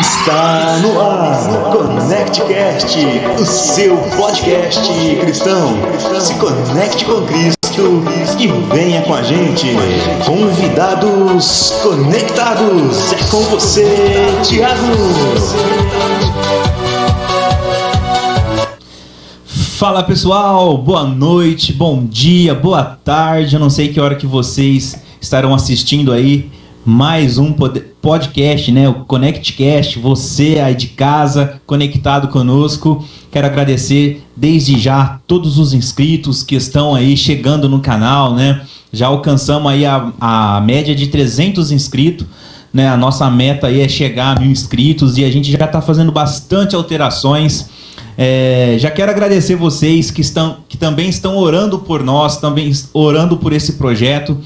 Está no ar, ConnectCast, o seu podcast cristão. Se conecte com Cristo e venha com a gente. Convidados conectados, é com você, Thiago. Fala pessoal, boa noite, bom dia, boa tarde. Eu não sei que hora que vocês estarão assistindo aí mais um podcast, né? O ConnectCast, você aí de casa, conectado conosco. Quero agradecer desde já todos os inscritos que estão aí chegando no canal, né? Já alcançamos aí a média de 300 inscritos, né? A nossa meta aí é chegar a 1000 inscritos e a gente já está fazendo bastante alterações. Já quero agradecer vocês que também estão orando por nós, também orando por esse projeto.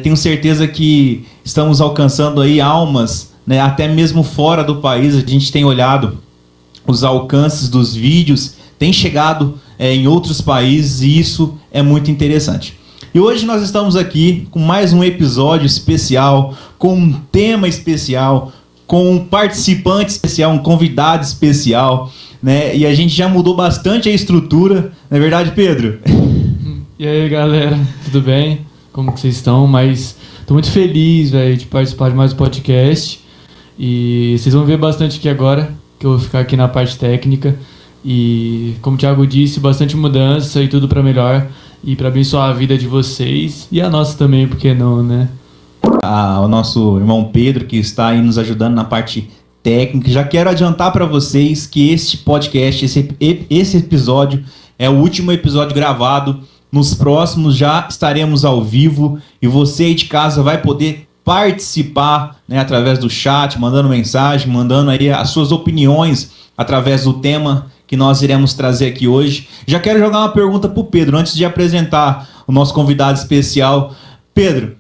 Tenho certeza que estamos alcançando aí almas, né, até mesmo fora do país. A gente tem olhado os alcances dos vídeos, tem chegado em outros países e isso é muito interessante. E hoje nós estamos aqui com mais um episódio especial, com um tema especial, com um participante especial, um convidado especial, né? E a gente já mudou bastante a estrutura, não é verdade, Pedro? E aí, galera, tudo bem? Como que vocês estão? Mas tô muito feliz, velho, de participar de mais um podcast. E vocês vão ver bastante aqui agora, que eu vou ficar aqui na parte técnica. E, como o Thiago disse, bastante mudança e tudo pra melhor. E pra abençoar a vida de vocês e a nossa também, por que não, né? O nosso irmão Pedro, que está aí nos ajudando na parte técnica. Já quero adiantar para vocês que este podcast, esse episódio, é o último episódio gravado. Nos próximos já estaremos ao vivo e você aí de casa vai poder participar, né, através do chat, mandando mensagem, mandando aí as suas opiniões através do tema que nós iremos trazer aqui hoje. Já quero jogar uma pergunta para o Pedro, antes de apresentar o nosso convidado especial. Pedro,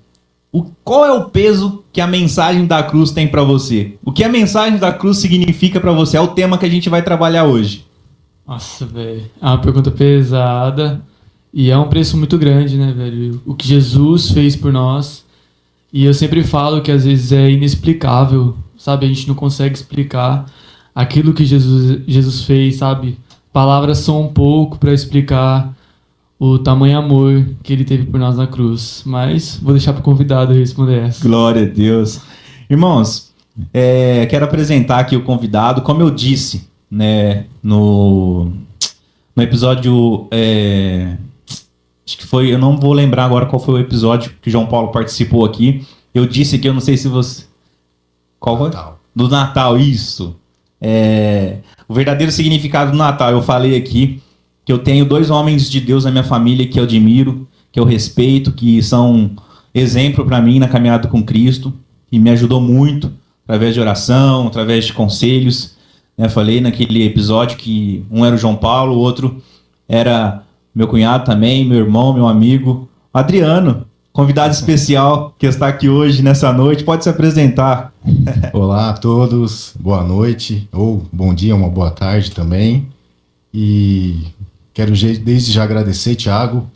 qual é o peso que a mensagem da cruz tem para você? O que a mensagem da cruz significa para você? É o tema que a gente vai trabalhar hoje. Nossa, velho, é uma pergunta pesada. E é um preço muito grande, né, velho? O que Jesus fez por nós. E eu sempre falo que às vezes é inexplicável, sabe? A gente não consegue explicar aquilo que Jesus fez, sabe? Palavras são um pouco para explicar o tamanho amor que ele teve por nós na cruz. Mas vou deixar para o convidado responder essa. Glória a Deus. Irmãos, quero apresentar aqui o convidado. Como eu disse, né, no episódio... acho que foi, eu não vou lembrar agora qual foi o episódio que João Paulo participou aqui. Eu disse que eu não sei se você... Qual foi? Natal. Do Natal, isso. O verdadeiro significado do Natal. Eu falei aqui que eu tenho 2 homens de Deus na minha família que eu admiro, que eu respeito, que são exemplo para mim na caminhada com Cristo e me ajudou muito através de oração, através de conselhos. Eu falei naquele episódio que um era o João Paulo, o outro era... meu cunhado também, meu irmão, meu amigo, Adriano, convidado especial que está aqui hoje, nessa noite. Pode se apresentar. Olá a todos, boa noite, ou bom dia, uma boa tarde também. E quero desde já agradecer, Thiago,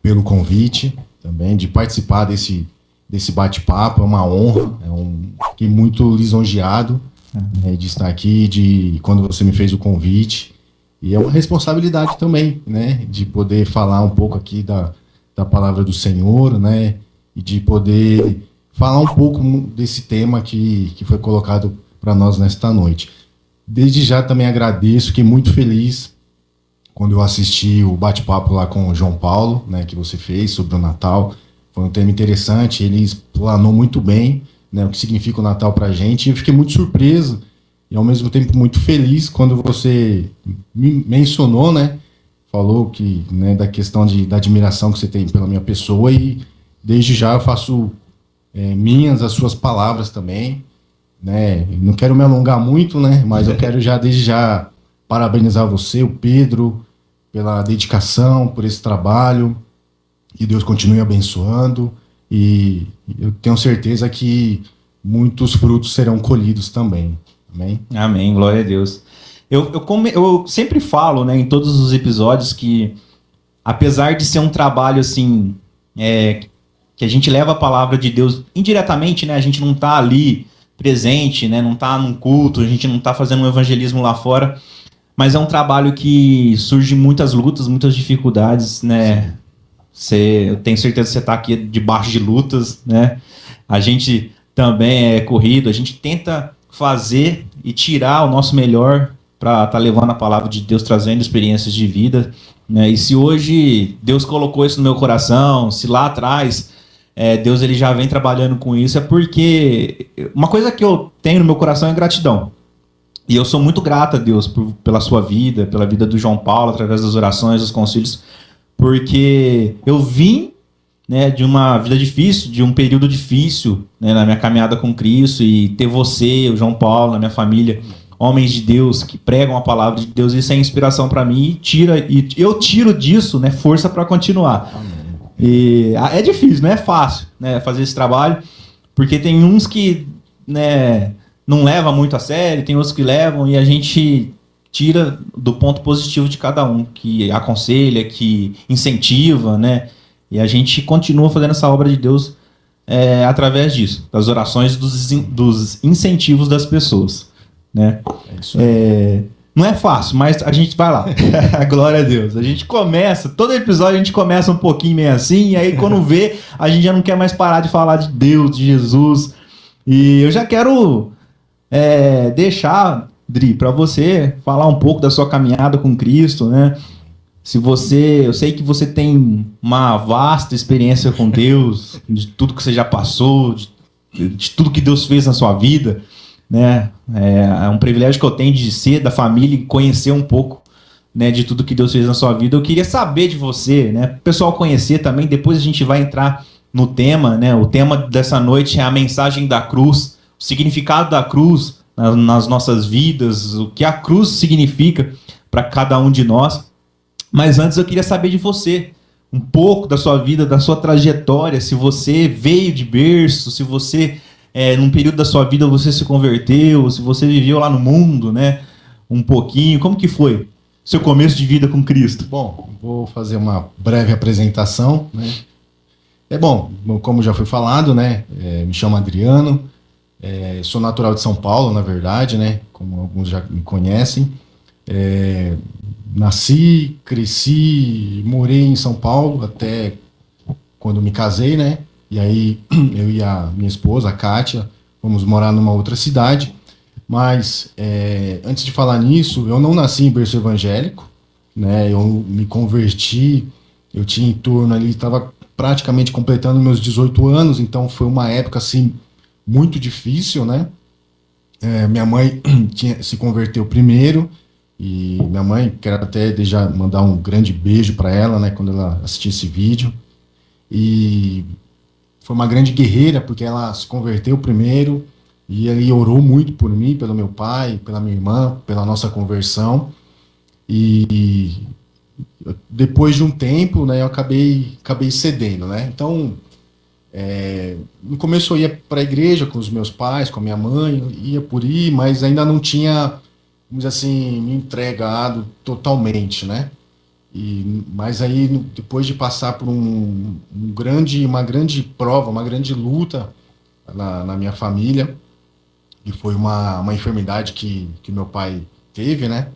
pelo convite também, de participar desse bate-papo. É uma honra, fiquei muito lisonjeado de estar aqui, quando você me fez o convite. E é uma responsabilidade também, né, de poder falar um pouco aqui da palavra do Senhor, né, e de poder falar um pouco desse tema que foi colocado para nós nesta noite. Desde já também agradeço, fiquei muito feliz quando eu assisti o bate-papo lá com o João Paulo, né, que você fez sobre o Natal. Foi um tema interessante, ele explanou muito bem, né, o que significa o Natal para a gente, e eu fiquei muito surpreso e ao mesmo tempo muito feliz quando você me mencionou, né? Falou que, né, da questão da admiração que você tem pela minha pessoa, e desde já eu faço minhas as suas palavras também, né? Não quero me alongar muito, né? Mas eu quero desde já parabenizar você, o Pedro, pela dedicação, por esse trabalho, que Deus continue abençoando, e eu tenho certeza que muitos frutos serão colhidos também. Amém? Amém, glória a Deus. Eu sempre falo, né, em todos os episódios que, apesar de ser um trabalho assim, que a gente leva a palavra de Deus indiretamente, né, a gente não está ali presente, né? Não tá num culto, a gente não tá fazendo um evangelismo lá fora, mas é um trabalho que surge muitas lutas, muitas dificuldades, né? Eu tenho certeza que você tá aqui debaixo de lutas, né? A gente também é corrido, a gente tenta fazer e tirar o nosso melhor para estar levando a palavra de Deus, trazendo experiências de vida, né? E se hoje Deus colocou isso no meu coração, se lá atrás Deus ele já vem trabalhando com isso, é porque uma coisa que eu tenho no meu coração é gratidão. E eu sou muito grato a Deus pela sua vida, pela vida do João Paulo, através das orações, dos concílios, porque eu vim, né, de uma vida difícil, de um período difícil, né, na minha caminhada com Cristo, e ter você, o João Paulo, na minha família, homens de Deus que pregam a palavra de Deus, isso é inspiração para mim e eu tiro disso, né, força para continuar. Amém. E é difícil, não é fácil, né, fazer esse trabalho, porque tem uns que, né, não levam muito a sério, tem outros que levam, e a gente tira do ponto positivo de cada um, que aconselha, que incentiva, né, e a gente continua fazendo essa obra de Deus através disso, das orações, dos incentivos das pessoas, né. Não é fácil, mas a gente vai lá. Glória a Deus. A gente começa, todo episódio a gente começa um pouquinho meio assim, e aí quando vê, a gente já não quer mais parar de falar de Deus, de Jesus. E eu já quero deixar, Dri, para você falar um pouco da sua caminhada com Cristo, né? Eu sei que você tem uma vasta experiência com Deus, de tudo que você já passou, de tudo que Deus fez na sua vida, né? É um privilégio que eu tenho de ser da família e conhecer um pouco, né, de tudo que Deus fez na sua vida. Eu queria saber de você, né, o pessoal conhecer também. Depois a gente vai entrar no tema, né? O tema dessa noite é a mensagem da cruz, o significado da cruz nas nossas vidas, o que a cruz significa para cada um de nós. Mas antes eu queria saber de você, um pouco da sua vida, da sua trajetória, se você veio de berço, se você num período da sua vida você se converteu, se você viveu lá no mundo, né? Um pouquinho. Como que foi seu começo de vida com Cristo? Bom, vou fazer uma breve apresentação, né? Como já foi falado, né? Me chamo Adriano, sou natural de São Paulo, na verdade, né? Como alguns já me conhecem. Nasci, cresci, morei em São Paulo até quando me casei, né? E aí eu e a minha esposa, a Kátia, fomos morar numa outra cidade. Mas antes de falar nisso, eu não nasci em berço evangélico, né? Eu me converti, eu tinha em torno ali, estava praticamente completando meus 18 anos, então foi uma época assim muito difícil, né? Minha mãe se converteu primeiro, e minha mãe, quero até já mandar um grande beijo para ela, né, quando ela assistir esse vídeo. E foi uma grande guerreira, porque ela se converteu primeiro, e ele orou muito por mim, pelo meu pai, pela minha irmã, pela nossa conversão. E depois de um tempo, né, eu acabei cedendo, né? Então, no começo eu ia para a igreja com os meus pais, com a minha mãe, ia por ir, mas ainda não tinha, vamos dizer assim, me entregado totalmente, né? Mas aí, depois de passar por uma grande prova, uma grande luta na minha família, que foi uma enfermidade que meu pai teve, né?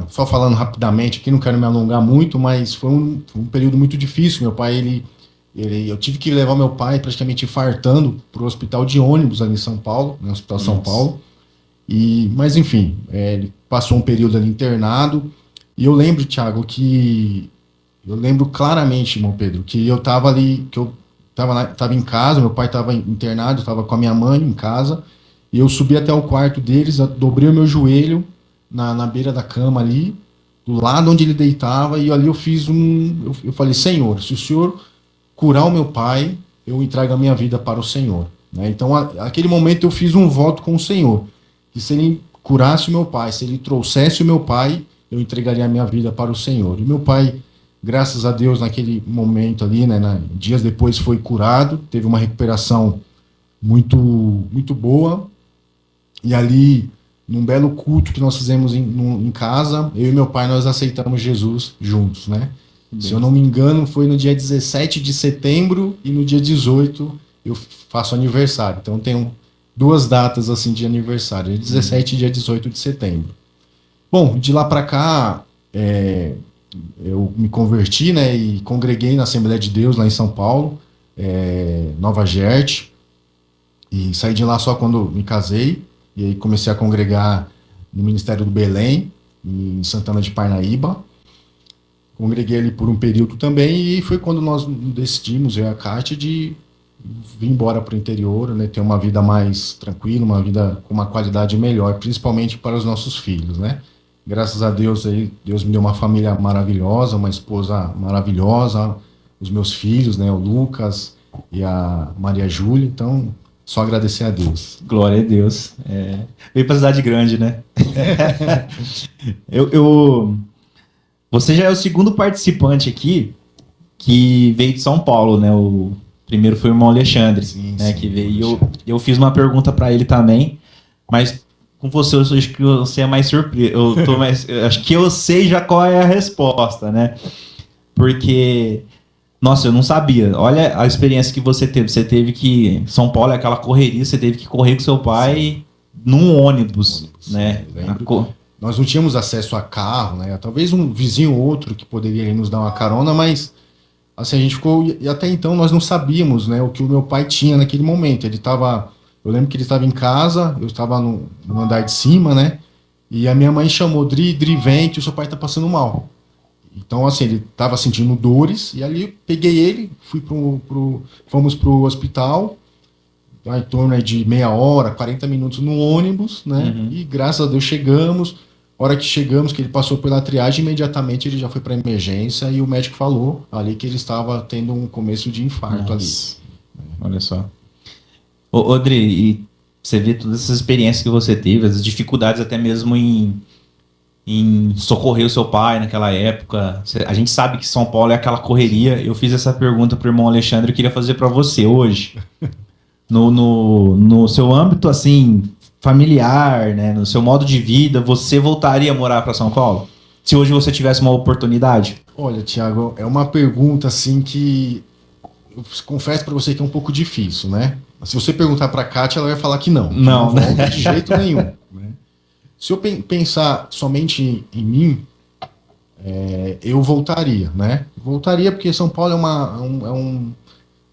Só falando rapidamente aqui, não quero me alongar muito, mas foi um período muito difícil. Meu pai, eu tive que levar meu pai praticamente infartando para o hospital de ônibus ali em São Paulo, no Hospital São Paulo. Mas enfim, ele passou um período ali internado. E eu lembro, Thiago, eu lembro claramente, irmão Pedro, que eu estava ali, que eu estava em casa, meu pai estava internado, eu estava com a minha mãe em casa, e eu subi até o quarto deles, dobrei o meu joelho na beira da cama ali, do lado onde ele deitava, e ali eu falei, Senhor, se o Senhor curar o meu pai, eu entrego a minha vida para o Senhor, né? Então, naquele momento eu fiz um voto com o Senhor, que se ele curasse o meu pai, se ele trouxesse o meu pai, eu entregaria a minha vida para o Senhor. E meu pai, graças a Deus, naquele momento ali, né, dias depois foi curado, teve uma recuperação muito, muito boa. E ali, num belo culto que nós fizemos em casa, eu e meu pai, nós aceitamos Jesus juntos, né? Bem. Se eu não me engano, foi no dia 17 de setembro e no dia 18 eu faço aniversário. Então, tenho duas datas assim de aniversário, dia 17 e dia 18 de setembro. Bom, de lá para cá, eu me converti, né, e congreguei na Assembleia de Deus lá em São Paulo, Nova Gerte, e saí de lá só quando me casei, e aí comecei a congregar no Ministério do Belém, em Santana de Parnaíba. Congreguei ali por um período também, e foi quando nós decidimos, eu e a Kátia, de vir embora para o interior, né, ter uma vida mais tranquila, uma vida com uma qualidade melhor, principalmente para os nossos filhos, né? Graças a Deus, aí, Deus me deu uma família maravilhosa, uma esposa maravilhosa, os meus filhos, né, o Lucas e a Maria Júlia, então só agradecer a Deus. Glória a Deus. Veio pra cidade grande, né? Você já é o segundo participante aqui que veio de São Paulo, né? O primeiro foi o irmão Alexandre, Sim, né? sim, Que veio. Alexandre. Eu fiz uma pergunta para ele também, mas com você eu acho que você é mais surpreso. Eu acho que eu sei já qual é a resposta, né? Porque, nossa, eu não sabia. Olha a experiência que você teve. Você teve que São Paulo é aquela correria. Você teve que correr com seu pai num ônibus, né? Eu lembro. Nós não tínhamos acesso a carro, né? Talvez um vizinho ou outro que poderia nos dar uma carona, mas assim, a gente ficou, e até então nós não sabíamos, né, o que o meu pai tinha naquele momento. Eu lembro que ele estava em casa, eu estava no andar de cima, né? E a minha mãe chamou: Dri, vem, que o seu pai está passando mal. Então, assim, ele estava sentindo dores, e ali eu peguei ele, fomos pro hospital, em torno de meia hora, 40 minutos no ônibus, né? Uhum. E graças a Deus chegamos. A hora que chegamos, que ele passou pela triagem, imediatamente ele já foi para emergência, e o médico falou ali que ele estava tendo um começo de infarto. Nossa. Olha só. Ô, Dri, e você vê todas essas experiências que você teve, as dificuldades até mesmo em socorrer o seu pai naquela época. A gente sabe que São Paulo é aquela correria. Eu fiz essa pergunta pro irmão Alexandre, eu queria fazer para você hoje. No seu âmbito, assim, familiar, né, no seu modo de vida, você voltaria a morar para São Paulo? Se hoje você tivesse uma oportunidade? Olha, Thiago, é uma pergunta assim que eu confesso para você que é um pouco difícil, né? Se você perguntar para a Kátia, ela vai falar que não. Não. Que não volta de jeito nenhum. Né? Se eu pensar somente em mim, eu voltaria, né? Voltaria porque São Paulo é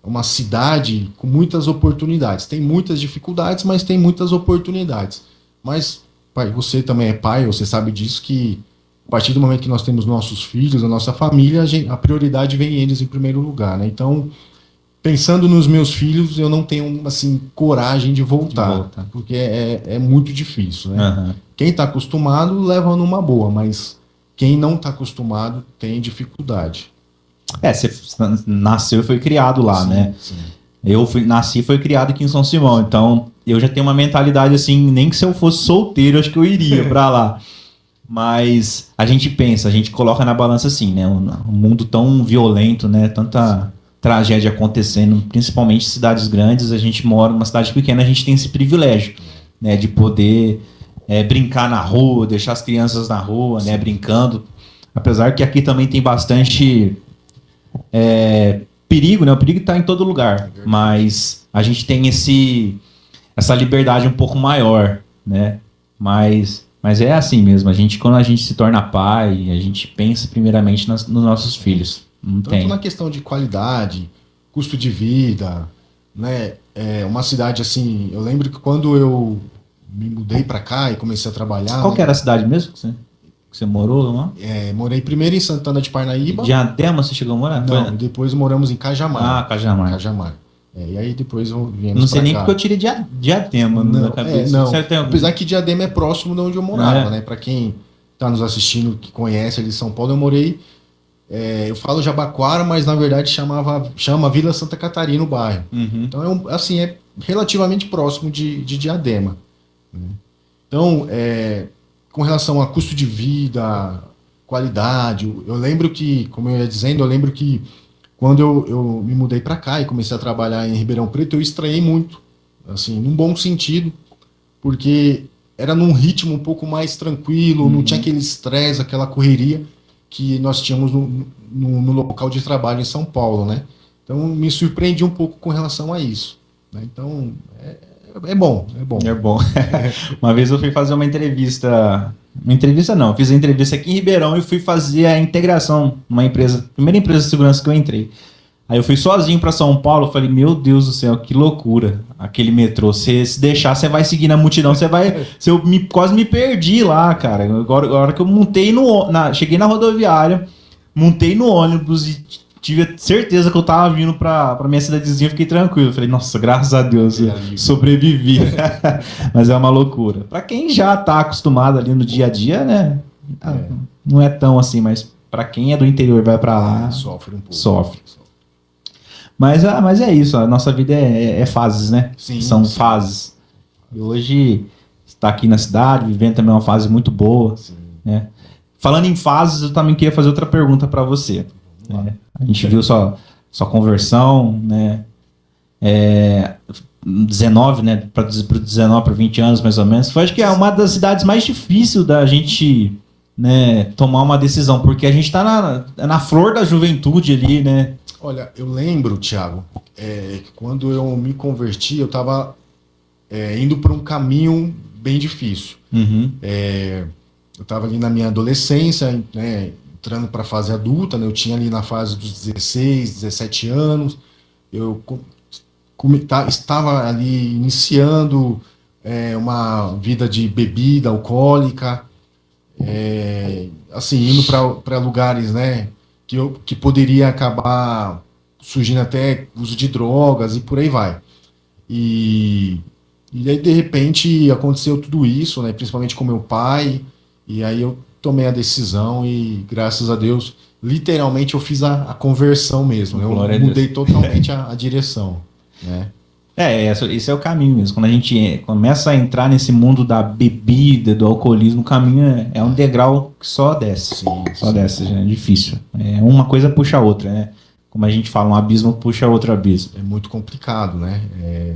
uma cidade com muitas oportunidades. Tem muitas dificuldades, mas tem muitas oportunidades. Mas, pai, você também é pai, você sabe disso, que a partir do momento que nós temos nossos filhos, a nossa família, a prioridade vem eles em primeiro lugar, né? Então, pensando nos meus filhos, eu não tenho, assim, coragem de voltar. Porque é muito difícil, né? Uhum. Quem está acostumado leva numa boa, mas quem não está acostumado tem dificuldade. Você nasceu e foi criado lá, Sim, né? sim. Eu nasci e fui criado aqui em São Simão, então eu já tenho uma mentalidade assim, nem que se eu fosse solteiro, acho que eu iria pra lá. Mas a gente pensa, a gente coloca na balança assim, né? Um mundo tão violento, né? Tanta tragédia acontecendo, principalmente em cidades grandes. A gente mora numa cidade pequena, a gente tem esse privilégio, né? De poder brincar na rua, deixar as crianças na rua, né? Brincando. Apesar que aqui também tem bastante perigo, né? O perigo está em todo lugar, mas a gente tem essa liberdade um pouco maior, né? Mas é assim mesmo. Quando a gente se torna pai, a gente pensa primeiramente nos nossos filhos. Não Tanto tem. na questão de qualidade, custo de vida, né? Uma cidade assim. Eu lembro que quando eu me mudei para cá e comecei a trabalhar. Qual que era a cidade mesmo que você morou lá? Morei primeiro em Santana de Parnaíba. Diadema você chegou a morar? Não, depois moramos em Cajamar. Cajamar. E aí depois viemos Não sei pra nem cá. porque eu tirei Diadema na cabeça. Não. Você tem algum? Apesar que Diadema é próximo de onde eu morava, né? Para quem está nos assistindo, que conhece ali São Paulo, eu morei. Eu falo Jabaquara, mas na verdade chama Vila Santa Catarina o bairro. Uhum. Então é relativamente próximo de Diadema. Né? Então, com relação a custo de vida, qualidade, eu lembro que, como eu ia dizendo, quando eu me mudei para cá e comecei a trabalhar em Ribeirão Preto, eu estranhei muito, assim, num bom sentido, porque era num ritmo um pouco mais tranquilo, não tinha aquele estresse, aquela correria que nós tínhamos no local de trabalho em São Paulo, né? Então, me surpreendi um pouco com relação a isso. Né? Então, É bom, é bom. É bom. Uma vez eu fui fazer uma entrevista. Uma entrevista não, eu fiz a entrevista aqui em Ribeirão e fui fazer a integração numa empresa, primeira empresa de segurança que eu entrei. Aí eu fui sozinho para São Paulo, falei, meu Deus do céu, que loucura aquele metrô. Se deixar, você vai seguir na multidão, quase me perdi lá, cara. Agora que eu montei cheguei na rodoviária, montei no ônibus e tive certeza que eu tava vindo pra minha cidadezinha, fiquei tranquilo. Falei, nossa, graças a Deus, eu sobrevivi. Mas é uma loucura. Pra quem já tá acostumado ali no dia a dia, né? Não é tão assim, mas pra quem é do interior e vai pra lá, sofre um pouco. Sofre. Mas é isso, a nossa vida é fases, né? Sim, São sim. fases. E hoje está aqui na cidade, vivendo também uma fase muito boa. Né? Falando em fases, eu também queria fazer outra pergunta para você. Né? A gente viu sua conversão, né? 19, né? Para 19 para 20 anos, mais ou menos. Foi, acho que é uma das cidades mais difíceis da gente, né, tomar uma decisão, porque a gente está na flor da juventude ali, né? Olha, eu lembro, Thiago, quando eu me converti, eu estava indo para um caminho bem difícil. Uhum. Eu estava ali na minha adolescência, né, entrando para a fase adulta, né, eu tinha ali na fase dos 16, 17 anos, eu estava ali iniciando uma vida de bebida alcoólica, assim, indo para lugares, né, que poderia acabar surgindo até uso de drogas e por aí vai. E aí, de repente, aconteceu tudo isso, né, principalmente com meu pai, e aí eu tomei a decisão e, graças a Deus, literalmente eu fiz a conversão mesmo. Eu mudei totalmente a direção. Né? Esse é o caminho mesmo. Quando a gente começa a entrar nesse mundo da bebida, do alcoolismo, o caminho é um degrau que só desce. Sim, só desce, é difícil. Uma coisa puxa a outra, né? Como a gente fala, um abismo puxa outro abismo. É muito complicado, né?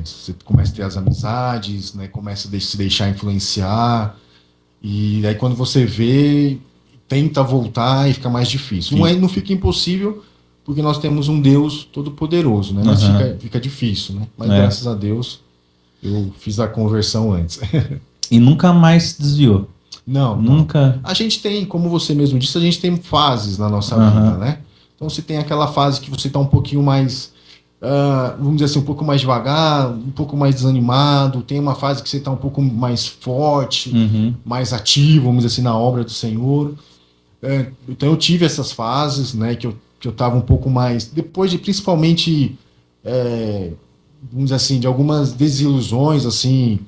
Você começa a ter as amizades, né? Começa a se deixar influenciar, e aí quando você vê, tenta voltar e fica mais difícil. Não fica impossível, porque nós temos um Deus todo-poderoso, né? Mas fica difícil, né? Mas graças a Deus eu fiz a conversão antes. E nunca mais se desviou? Não. Nunca. A gente tem, como você mesmo disse, a gente tem fases na nossa vida, né? Então você tem aquela fase que você está um pouquinho mais, vamos dizer assim, um pouco mais devagar, um pouco mais desanimado. Tem uma fase que você está um pouco mais forte, mais ativo, vamos dizer assim, na obra do Senhor. Então eu tive essas fases, né? Que eu estava um pouco mais, depois de principalmente, vamos dizer assim, de algumas desilusões, assim,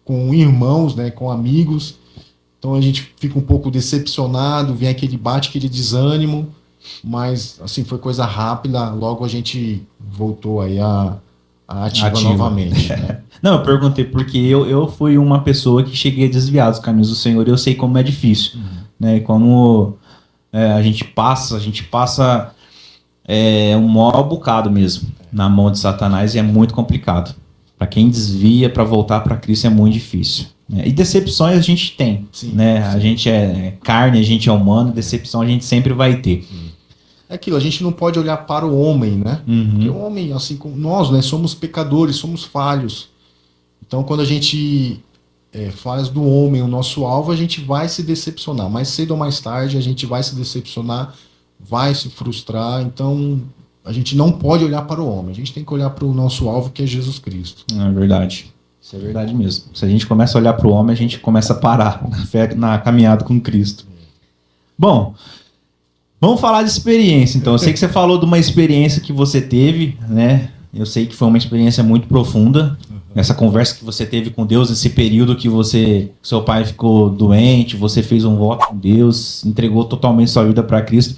com irmãos, né, com amigos. Então a gente fica um pouco decepcionado, vem aquele desânimo, mas, assim, foi coisa rápida, logo a gente voltou aí a ativa novamente. Né? Não, eu perguntei porque eu fui uma pessoa que cheguei a desviar dos caminhos do Senhor, e eu sei como é difícil, né, como... a gente passa um maior bocado mesmo na mão de Satanás, e é muito complicado. Para quem desvia, para voltar para Cristo é muito difícil. Né? E decepções a gente tem. Sim, né? sim. A gente é carne, a gente é humano, decepção a gente sempre vai ter. É aquilo, a gente não pode olhar para o homem, né? Porque o homem, assim como nós, né, somos pecadores, somos falhos. Então, quando a gente faz do homem o nosso alvo, a gente vai se decepcionar. Mais cedo ou mais tarde, a gente vai se decepcionar, vai se frustrar. Então, a gente não pode olhar para o homem. A gente tem que olhar para o nosso alvo, que é Jesus Cristo. É verdade. Isso é verdade mesmo. Se a gente começa a olhar para o homem, a gente começa a parar na caminhada com Cristo. Bom, vamos falar de experiência, então. Eu sei que você falou de uma experiência que você teve, né? Eu sei que foi uma experiência muito profunda. Essa conversa que você teve com Deus, esse período que seu pai ficou doente, você fez um voto com Deus, entregou totalmente sua vida para Cristo.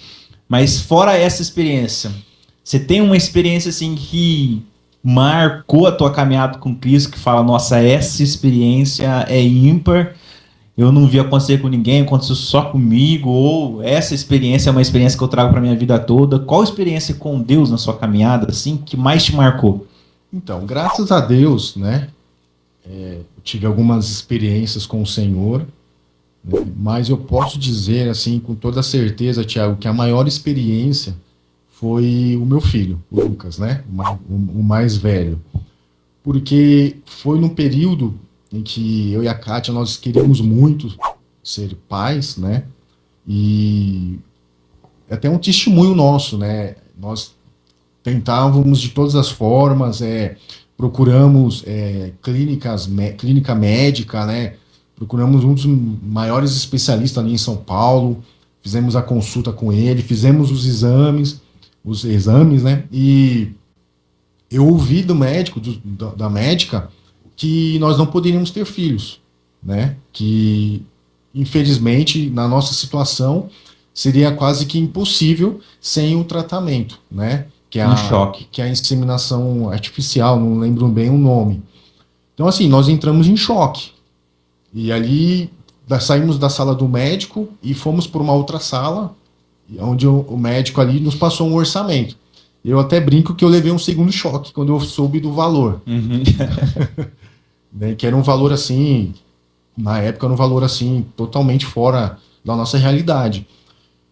Mas fora essa experiência, você tem uma experiência assim que marcou a tua caminhada com Cristo, que fala, nossa, essa experiência é ímpar, eu não vi acontecer com ninguém, aconteceu só comigo, ou essa experiência é uma experiência que eu trago para minha vida toda. Qual experiência com Deus na sua caminhada assim que mais te marcou? Então, graças a Deus, né, eu tive algumas experiências com o Senhor, né, mas eu posso dizer, assim, com toda certeza, Thiago, que a maior experiência foi o meu filho, o Lucas, né, o mais velho. porque foi num período em que eu e a Kátia, nós queríamos muito ser pais, né? E até um testemunho nosso, né? Nós tentávamos de todas as formas, procuramos clínica médica, né? Procuramos um dos maiores especialistas ali em São Paulo, fizemos a consulta com ele, fizemos os exames, né? E eu ouvi do médico, da médica, que nós não poderíamos ter filhos, né? Que, infelizmente, na nossa situação, seria quase que impossível sem o tratamento, né? Que é choque. Que é a inseminação artificial, não lembro bem o nome. Então, assim, nós entramos em choque. E ali, saímos da sala do médico e fomos para uma outra sala, onde o médico ali nos passou um orçamento. Eu até brinco que eu levei um segundo choque quando eu soube do valor. Uhum. Né, que era um valor assim, na época era um valor assim, totalmente fora da nossa realidade.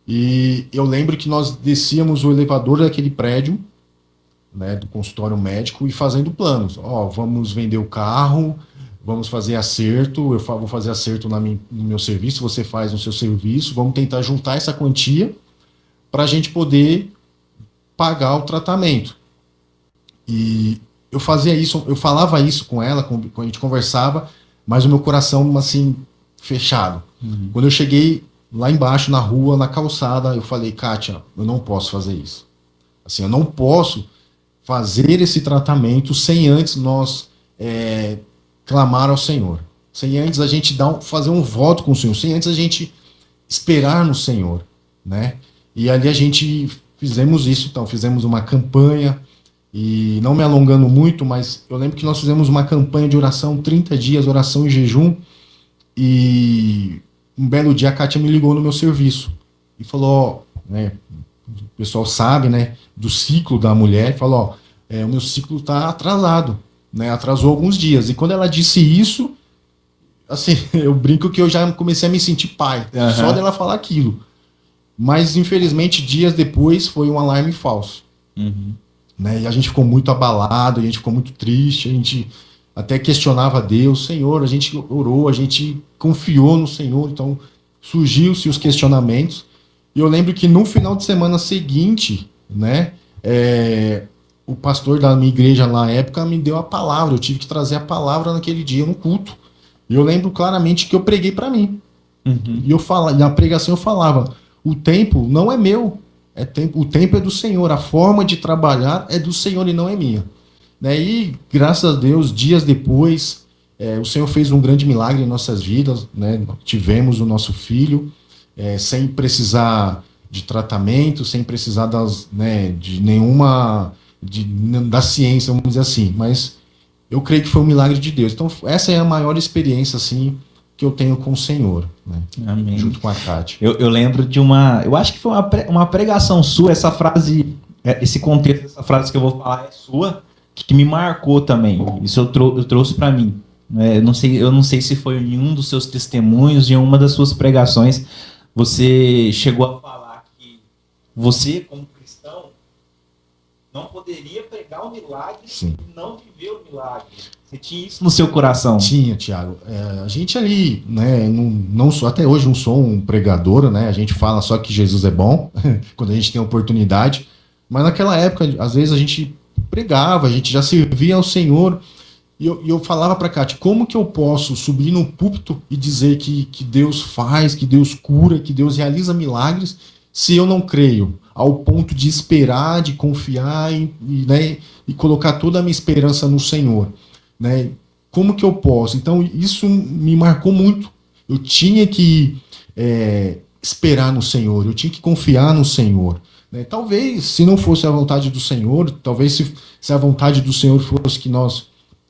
E eu lembro que nós descíamos o elevador daquele prédio, né, do consultório médico, e fazendo planos. Vamos vender o carro, vamos fazer acerto, eu vou fazer acerto no meu serviço, você faz no seu serviço, vamos tentar juntar essa quantia para a gente poder pagar o tratamento. E eu fazia isso, eu falava isso com ela, quando a gente conversava, mas o meu coração, assim, fechado. Uhum. Quando eu cheguei lá embaixo, na rua, na calçada, eu falei, Kátia, eu não posso fazer isso. Assim, eu não posso fazer esse tratamento sem antes nós clamar ao Senhor. Sem antes a gente fazer um voto com o Senhor. Sem antes a gente esperar no Senhor, né? E ali a gente fizemos isso, então, fizemos uma campanha. E não me alongando muito, mas eu lembro que nós fizemos uma campanha de oração, 30 dias, oração e jejum, e um belo dia a Kátia me ligou no meu serviço e falou, né, o pessoal sabe, né, do ciclo da mulher, falou, o meu ciclo está atrasado, né, atrasou alguns dias. E quando ela disse isso, assim, eu brinco que eu já comecei a me sentir pai, só dela falar aquilo. Mas, infelizmente, dias depois foi um alarme falso. Uhum. Né? E a gente ficou muito abalado, a gente ficou muito triste, a gente até questionava Deus, Senhor, a gente orou, a gente confiou no Senhor, então surgiu-se os questionamentos. E eu lembro que no final de semana seguinte, né, o pastor da minha igreja na época me deu a palavra, eu tive que trazer a palavra naquele dia no culto. E eu lembro claramente que eu preguei para mim. Uhum. E na pregação eu falava, o tempo não é meu, o tempo é do Senhor, a forma de trabalhar é do Senhor e não é minha. Né? E, graças a Deus, dias depois, o Senhor fez um grande milagre em nossas vidas, né? Tivemos o nosso filho, sem precisar de tratamento, sem precisar de nenhuma da ciência, vamos dizer assim, mas eu creio que foi um milagre de Deus. Então, essa é a maior experiência, assim, que eu tenho com o Senhor, né? Amém. Junto com a Kátia. Eu lembro de eu acho que foi uma pregação sua, essa frase, esse contexto, essa frase que eu vou falar é sua, que me marcou também. Isso eu trouxe para mim. Eu não sei se foi em um dos seus testemunhos, em uma das suas pregações, você chegou a falar que você, como cristão, não poderia pregar o milagre Sim. e não viver o milagre. Você tinha isso no seu coração? Tinha, Thiago. A gente ali, né, não sou, até hoje não sou um pregador, né? A gente fala só que Jesus é bom, quando a gente tem oportunidade. Mas naquela época, às vezes a gente pregava, a gente já servia ao Senhor. E eu falava para Kátia, como que eu posso subir no púlpito e dizer que Deus faz, que Deus cura, que Deus realiza milagres, se eu não creio? Ao ponto de esperar, de confiar né, e colocar toda a minha esperança no Senhor. Né? Como que eu posso? Então isso me marcou muito. Eu tinha que esperar no Senhor, eu tinha que confiar no Senhor. Né? Talvez, se não fosse a vontade do Senhor, talvez se a vontade do Senhor fosse que nós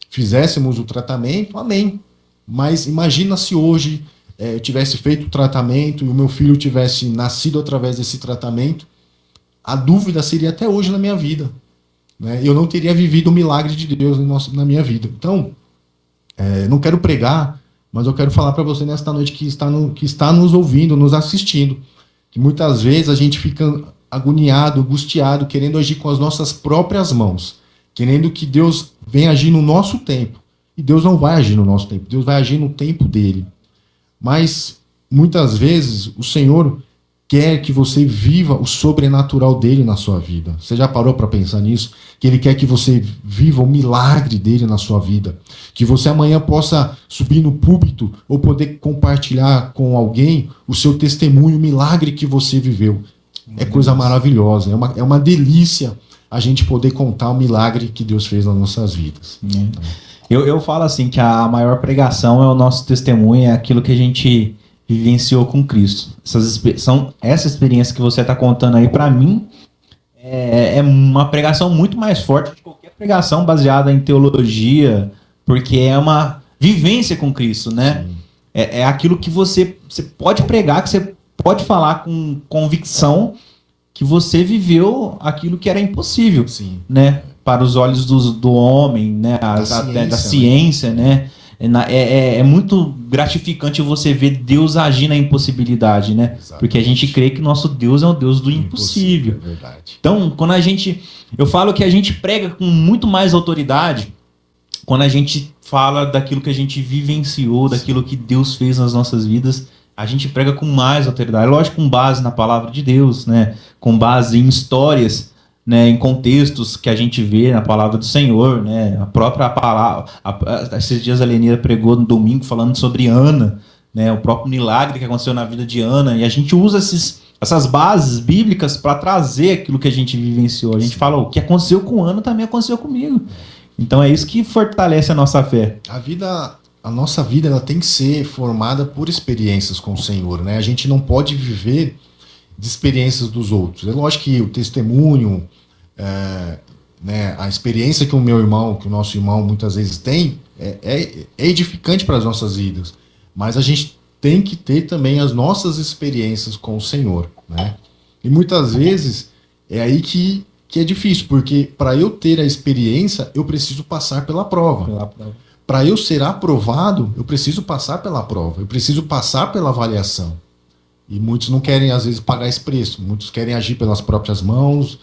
fizéssemos o tratamento, amém. Mas imagina se hoje eu tivesse feito o tratamento e o meu filho tivesse nascido através desse tratamento, a dúvida seria até hoje na minha vida. Né? Eu não teria vivido o milagre de Deus na minha vida. Então, não quero pregar, mas eu quero falar para você nesta noite que está nos ouvindo, nos assistindo, que muitas vezes a gente fica agoniado, angustiado, querendo agir com as nossas próprias mãos. querendo que Deus venha agir no nosso tempo. E Deus não vai agir no nosso tempo, Deus vai agir no tempo dele. Mas, muitas vezes, o Senhor quer que você viva o sobrenatural dele na sua vida. Você já parou para pensar nisso? Que ele quer que você viva o milagre dele na sua vida. Que você amanhã possa subir no púlpito ou poder compartilhar com alguém o seu testemunho, o milagre que você viveu. É coisa maravilhosa, é uma delícia a gente poder contar o milagre que Deus fez nas nossas vidas. Eu falo assim, que a maior pregação é o nosso testemunho, é aquilo que a gente vivenciou com Cristo. Essa experiência que você está contando aí, para mim, é uma pregação muito mais forte de qualquer pregação baseada em teologia, porque é uma vivência com Cristo, né? É aquilo que você pode pregar, que você pode falar com convicção que você viveu aquilo que era impossível, né? Para os olhos do homem, né? Da ciência, né? É muito gratificante você ver Deus agir na impossibilidade, né? Exatamente. Porque a gente crê que nosso Deus é o Deus do impossível. É verdade. Então, quando eu falo que a gente prega com muito mais autoridade quando a gente fala daquilo que a gente vivenciou, daquilo que Deus fez nas nossas vidas, a gente prega com mais autoridade. Lógico, com base na palavra de Deus, né? Com base em histórias, né, em contextos que a gente vê na palavra do Senhor, né, a própria palavra. Esses dias a Lenira pregou no domingo falando sobre Ana, né, o próprio milagre que aconteceu na vida de Ana, e a gente usa essas bases bíblicas para trazer aquilo que a gente vivenciou. A gente fala, o que aconteceu com Ana também aconteceu comigo. Então é isso que fortalece a nossa fé. A nossa vida, ela tem que ser formada por experiências com o Senhor, né? A gente não pode viver de experiências dos outros. É lógico que o testemunho, né, a experiência que o nosso irmão muitas vezes tem, é edificante para as nossas vidas. Mas a gente tem que ter também as nossas experiências com o Senhor, né? E muitas vezes é aí que é difícil, porque para eu ter a experiência, eu preciso passar pela prova. Para eu ser aprovado, eu preciso passar pela prova, eu preciso passar pela avaliação. E muitos não querem, às vezes, pagar esse preço. Muitos querem agir pelas próprias mãos,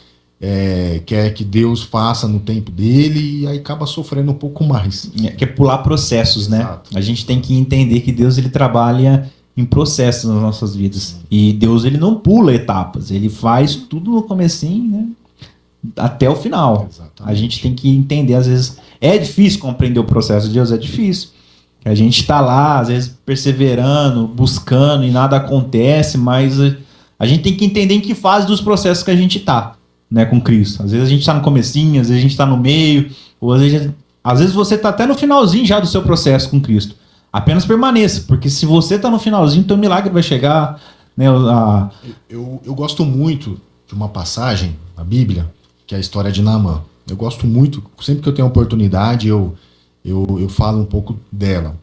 quer que Deus faça no tempo dele, e aí acaba sofrendo um pouco mais. Quer pular processos, né? Exato. A gente tem que entender que Deus ele trabalha em processos nas nossas vidas. E Deus ele não pula etapas, ele faz tudo no comecinho, né? Até o final. Exatamente. A gente tem que entender, às vezes, é difícil compreender o processo de Deus, é difícil. A gente está lá, às vezes, perseverando, buscando e nada acontece, mas a gente tem que entender em que fase dos processos que a gente está, né, com Cristo. Às vezes a gente está no comecinho, às vezes a gente está no meio, ou às vezes você está até no finalzinho já do seu processo com Cristo. Apenas permaneça, porque se você está no finalzinho, teu milagre vai chegar. Né, Eu gosto muito de uma passagem na Bíblia, que é a história de Naamã. Eu gosto muito, sempre que eu tenho oportunidade, eu falo um pouco dela.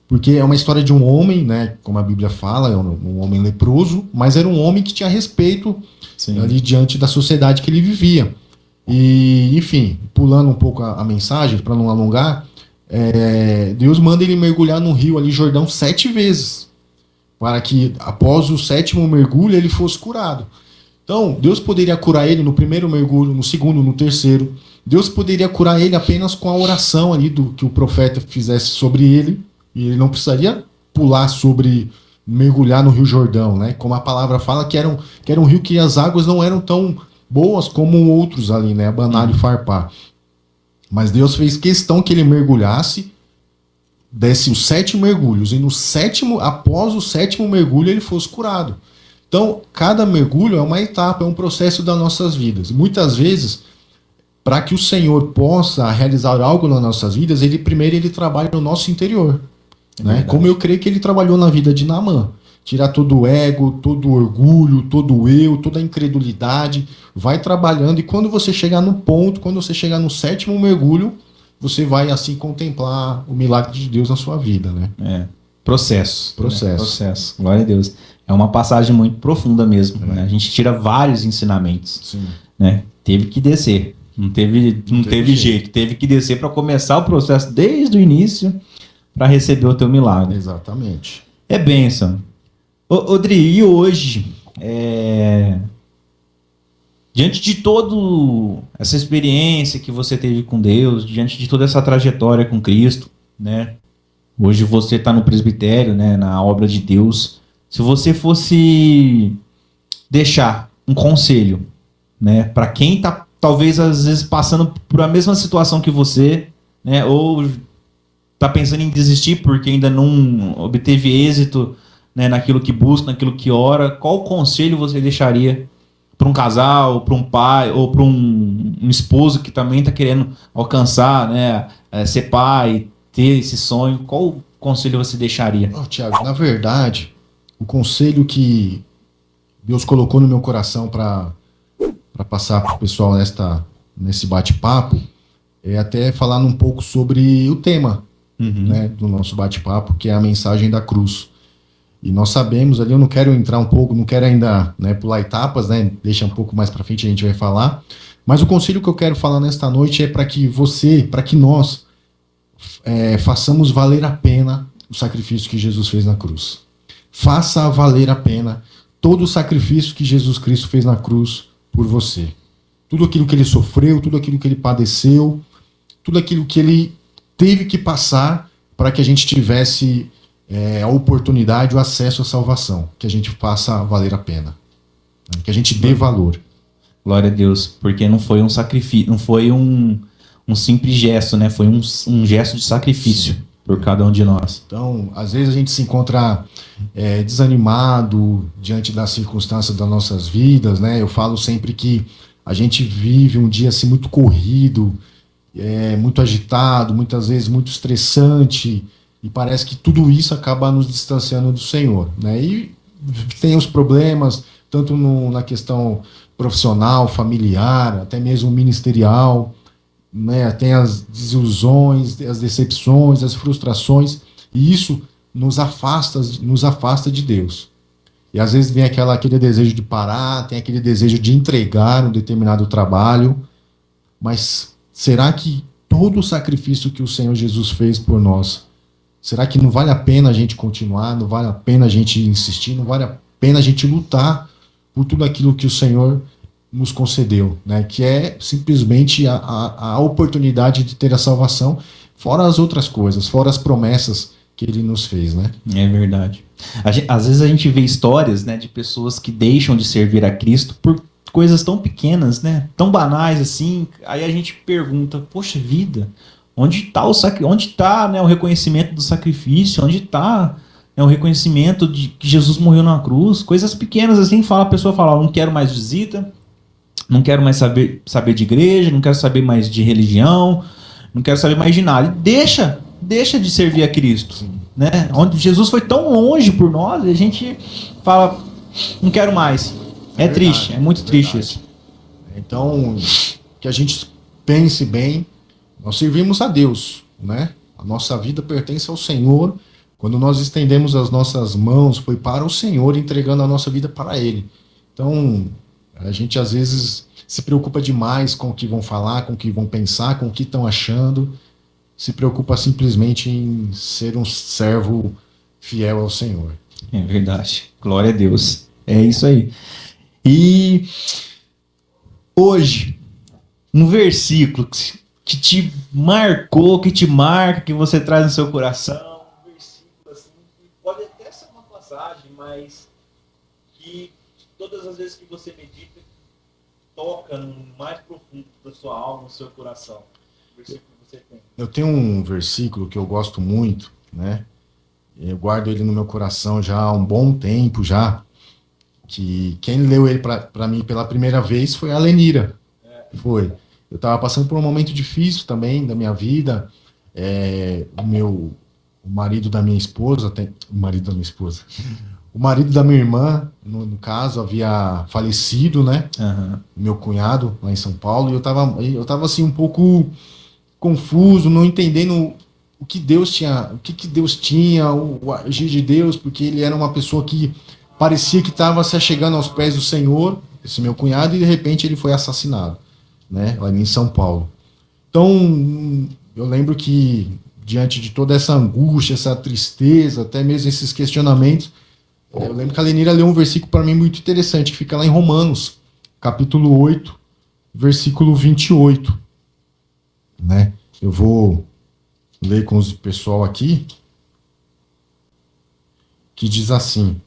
Porque é uma história de um homem, né, como a Bíblia fala, é um homem leproso, mas era um homem que tinha respeito ali diante da sociedade que ele vivia. E, enfim, pulando um pouco a mensagem, para não alongar, Deus manda ele mergulhar no rio ali, Jordão, 7 vezes, para que após o 7º mergulho ele fosse curado. Então, Deus poderia curar ele no primeiro mergulho, no segundo, no terceiro. Deus poderia curar ele apenas com a oração ali que o profeta fizesse sobre ele, e ele não precisaria mergulhar no Rio Jordão, né? Como a palavra fala, que era um rio que as águas não eram tão boas como outros ali, né? Abanar e Farpar. Mas Deus fez questão que ele mergulhasse, desse os 7 mergulhos, e após o 7º mergulho ele fosse curado. Então, cada mergulho é uma etapa, é um processo das nossas vidas. Muitas vezes, para que o Senhor possa realizar algo nas nossas vidas, primeiro ele trabalha no nosso interior. Né? Como eu creio que ele trabalhou na vida de Naamã. Tirar todo o ego, todo o orgulho, todo o eu, toda a incredulidade. Vai trabalhando, e quando você chegar no ponto, quando você chegar no 7º mergulho, você vai assim contemplar o milagre de Deus na sua vida. Né? Processo. Processo. Né? Processo. Glória a Deus. É uma passagem muito profunda mesmo. Né? A gente tira vários ensinamentos. Sim. Né? Teve que descer. Não teve jeito. Teve que descer para começar o processo desde o início para receber o teu milagre. Exatamente. É bênção. Odri, e hoje Diante de toda essa experiência que você teve com Deus, diante de toda essa trajetória com Cristo, né? Hoje você está no presbitério, né? Na obra de Deus. Se você fosse deixar um conselho, né? Para quem está, talvez, às vezes, passando por a mesma situação que você, né? Ou está pensando em desistir porque ainda não obteve êxito, né? Naquilo que busca, naquilo que ora, qual conselho você deixaria para um casal, para um pai, ou para um esposo que também está querendo alcançar, né, ser pai, ter esse sonho? Qual conselho você deixaria? Tiago, na verdade, o conselho que Deus colocou no meu coração para passar para o pessoal nesse bate-papo é até falar um pouco sobre o tema, né, do nosso bate-papo, que é a mensagem da cruz. E nós sabemos ali, eu não quero entrar um pouco, não quero ainda, né, pular etapas, né, deixa um pouco mais para frente, a gente vai falar. Mas o conselho que eu quero falar nesta noite é para que nós façamos valer a pena o sacrifício que Jesus fez na cruz. Faça valer a pena todo o sacrifício que Jesus Cristo fez na cruz por você. Tudo aquilo que ele sofreu, tudo aquilo que ele padeceu, tudo aquilo que ele teve que passar para que a gente tivesse a oportunidade, o acesso à salvação, que a gente faça valer a pena, né? Que a gente dê valor. Glória a Deus, porque não foi um sacrifício, não foi um simples gesto, né? Foi um gesto de sacrifício. Sim. Por cada um de nós. Então, às vezes a gente se encontra desanimado diante das circunstâncias das nossas vidas, né? Eu falo sempre que a gente vive um dia assim muito corrido, muito agitado, muitas vezes muito estressante, e parece que tudo isso acaba nos distanciando do Senhor, né? E tem os problemas, tanto na questão profissional, familiar, até mesmo ministerial, né? Tem as desilusões, as decepções, as frustrações, e isso nos afasta de Deus. E às vezes vem aquele desejo de parar, tem aquele desejo de entregar um determinado trabalho, mas será que todo o sacrifício que o Senhor Jesus fez por nós, será que não vale a pena a gente continuar, não vale a pena a gente insistir, não vale a pena a gente lutar por tudo aquilo que o Senhor nos concedeu, né? Que é simplesmente a oportunidade de ter a salvação, fora as outras coisas, fora as promessas que ele nos fez, né? É verdade. Às vezes a gente vê histórias, né, de pessoas que deixam de servir a Cristo por coisas tão pequenas, né, tão banais assim. Aí a gente pergunta, poxa vida, onde está né, o reconhecimento do sacrifício? Onde está, né, o reconhecimento de que Jesus morreu na cruz? Coisas pequenas assim, a pessoa fala, não quero mais visita, não quero mais saber de igreja, não quero saber mais de religião, não quero saber mais de nada. E deixa de servir a Cristo, né? Onde Jesus foi tão longe por nós, e a gente fala, não quero mais. É triste, é muito triste isso. Então, que a gente pense bem, nós servimos a Deus, né? A nossa vida pertence ao Senhor. Quando nós estendemos as nossas mãos, foi para o Senhor, entregando a nossa vida para Ele. Então, a gente às vezes se preocupa demais com o que vão falar, com o que vão pensar, com o que estão achando. Se preocupa simplesmente em ser um servo fiel ao Senhor. É verdade. Glória a Deus. É isso aí. E hoje, um versículo que te marcou, que te marca, que você traz no seu coração, um versículo assim, que pode até ser uma passagem, mas que todas as vezes que você medita, toca no mais profundo da sua alma, no seu coração. O versículo que você tem. Eu tenho um versículo que eu gosto muito, né? Eu guardo ele no meu coração já há um bom tempo já, que quem leu ele para mim pela primeira vez foi a Lenira. Foi. Eu estava passando por um momento difícil também da minha vida. O marido da minha esposa, o marido da minha irmã, no caso, havia falecido, né? Uhum. Meu cunhado, lá em São Paulo, e eu tava assim um pouco confuso, não entendendo o que Deus tinha, o agir de Deus, porque ele era uma pessoa que parecia que estava se achegando aos pés do Senhor, esse meu cunhado, e de repente ele foi assassinado, né, lá em São Paulo. Então, eu lembro que, diante de toda essa angústia, essa tristeza, até mesmo esses questionamentos, eu lembro que a Lenira leu um versículo para mim muito interessante, que fica lá em Romanos, capítulo 8, versículo 28. Né? Eu vou ler com o pessoal aqui, que diz assim.